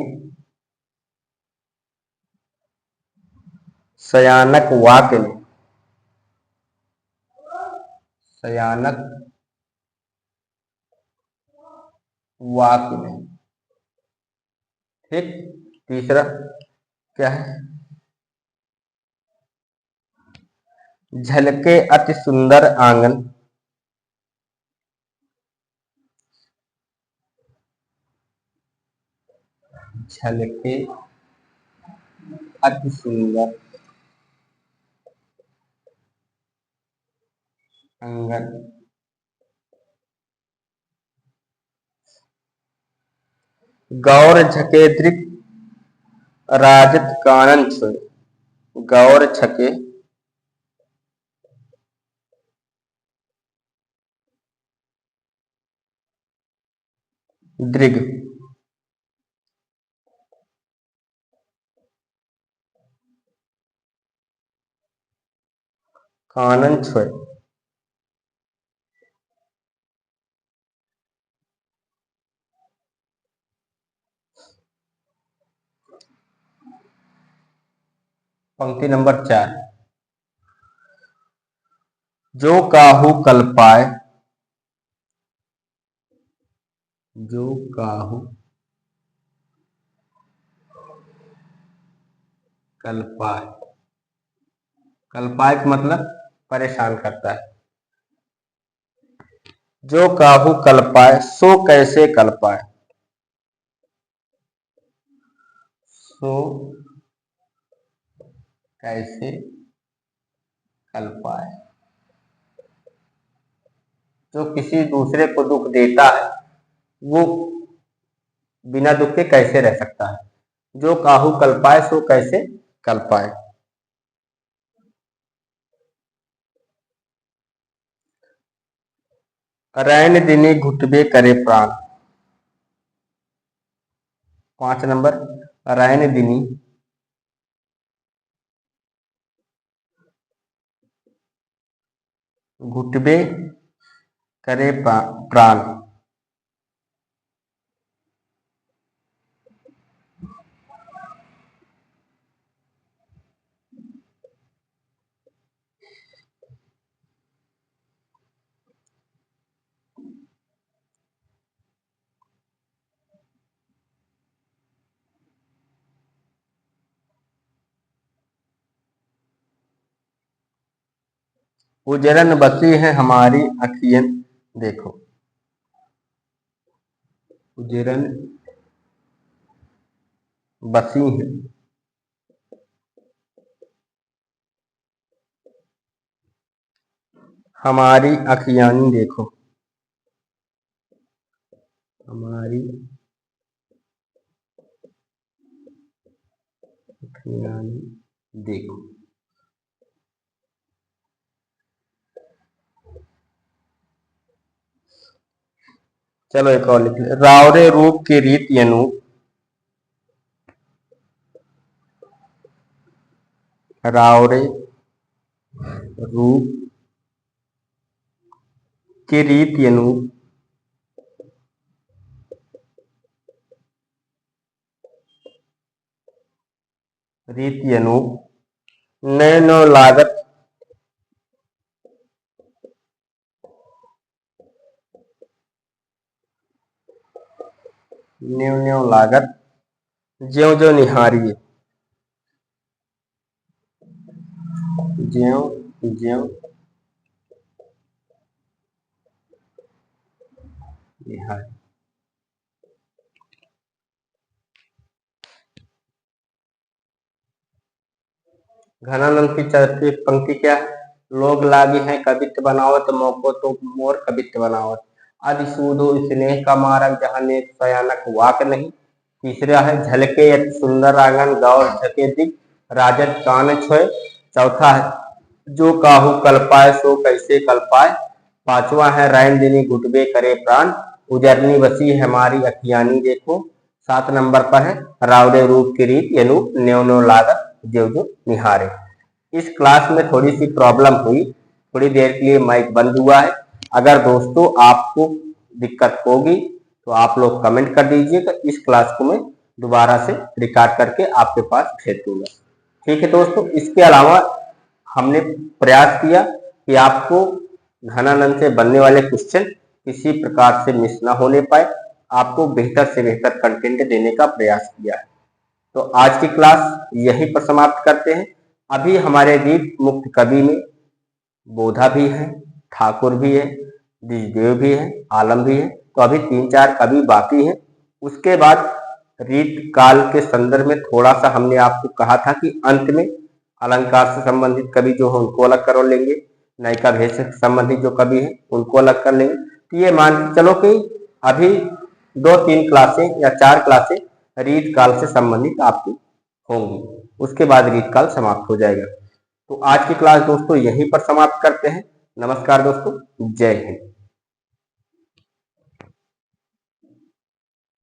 सयानक वाक नहीं, सयानक वाक नहीं। ठीक। तीसरा क्या है? झलके अति सुंदर आंगन, झलके अति सुंदर आंगन, गौर झके दृक राजत कानन सोय, गौर छके दृग कानन छोय, पंक्ति नंबर 4, जो काहू कल पाए, जो काहू कल पाए, कल पाए का मतलब परेशान करता है। जो काहू कल पाए सो कैसे कल पाए, सो कैसे कल पाए। जो किसी दूसरे को दुख देता है वो बिना दुख के कैसे रह सकता है। जो काहू कल पाए सो कैसे कल पाए। रैन दिनी घुटबे करे प्राण, 5 नंबर, रैन दिनी घुटबे करे प्राण, उजरन बसी है हमारी अखियन देखो, उजरन बसी है हमारी अखियानी देखो, हमारी अखियानी देखो। चलो एक और लिख ले, रावरे रूप की रीत अनूप, रावरे रूप की रीत अनूप, रीति अनूप, नैनो लागत न्यू न्यू लागत, ज्यो ज्यो निहारिए, ज्यो ज्यो निहारिए। घनानंद की चौथी पंक्ति क्या है? लोग लागी हैं कवित्व बनावत, मौको तो मोर कवित्व बनावत। आदि सूदो स्नेह का मारक, जहाँ नेक सयानक वाक नहीं। तीसरा है झलके अति सुंदर आंगन, गौर झके दिख राजत कान छोय। चौथा है जो काहू कल पाए सो कैसे कल पाए। पांचवा है रैन दिनी घुटबे करे प्राण, उजरनी बसी हमारी अखियानी देखो। 7 नंबर पर है रावड़े रूप की रीत यनु न्यो न्यो लागत ज्यो ज्यो निहारे। इस क्लास में थोड़ी सी प्रॉब्लम हुई थोड़ी देर के लिए माइक बंद हुआ है। अगर दोस्तों आपको दिक्कत होगी तो आप लोग कमेंट कर दीजिएगा, इस क्लास को मैं दोबारा से रिकॉर्ड करके आपके पास भेज दूंगा। ठीक है दोस्तों, इसके अलावा हमने प्रयास किया कि आपको घनानंद से बनने वाले क्वेश्चन किसी प्रकार से मिस ना होने पाए, आपको बेहतर से बेहतर कंटेंट देने का प्रयास किया है। तो आज की क्लास यहीं पर समाप्त करते हैं। अभी हमारे रीत मुक्त कवि में बोधा भी है, ठाकुर भी है, द्विजदेव भी है, आलम भी है, तो अभी 3-4 कवि बाकी हैं। उसके बाद रीत काल के संदर्भ में थोड़ा सा हमने आपको कहा था कि अंत में अलंकार से संबंधित कवि जो है उनको अलग कर लेंगे, नायिका भेद से संबंधित जो कवि है उनको अलग कर लेंगे। तो ये मान के चलो कि अभी 2-3 क्लासें या 4 क्लासें रीत काल से संबंधित आपकी होंगी, उसके बाद रीत काल समाप्त हो जाएगा। तो आज की क्लास दोस्तों यहीं पर समाप्त करते हैं। नमस्कार दोस्तों, जय हिंद।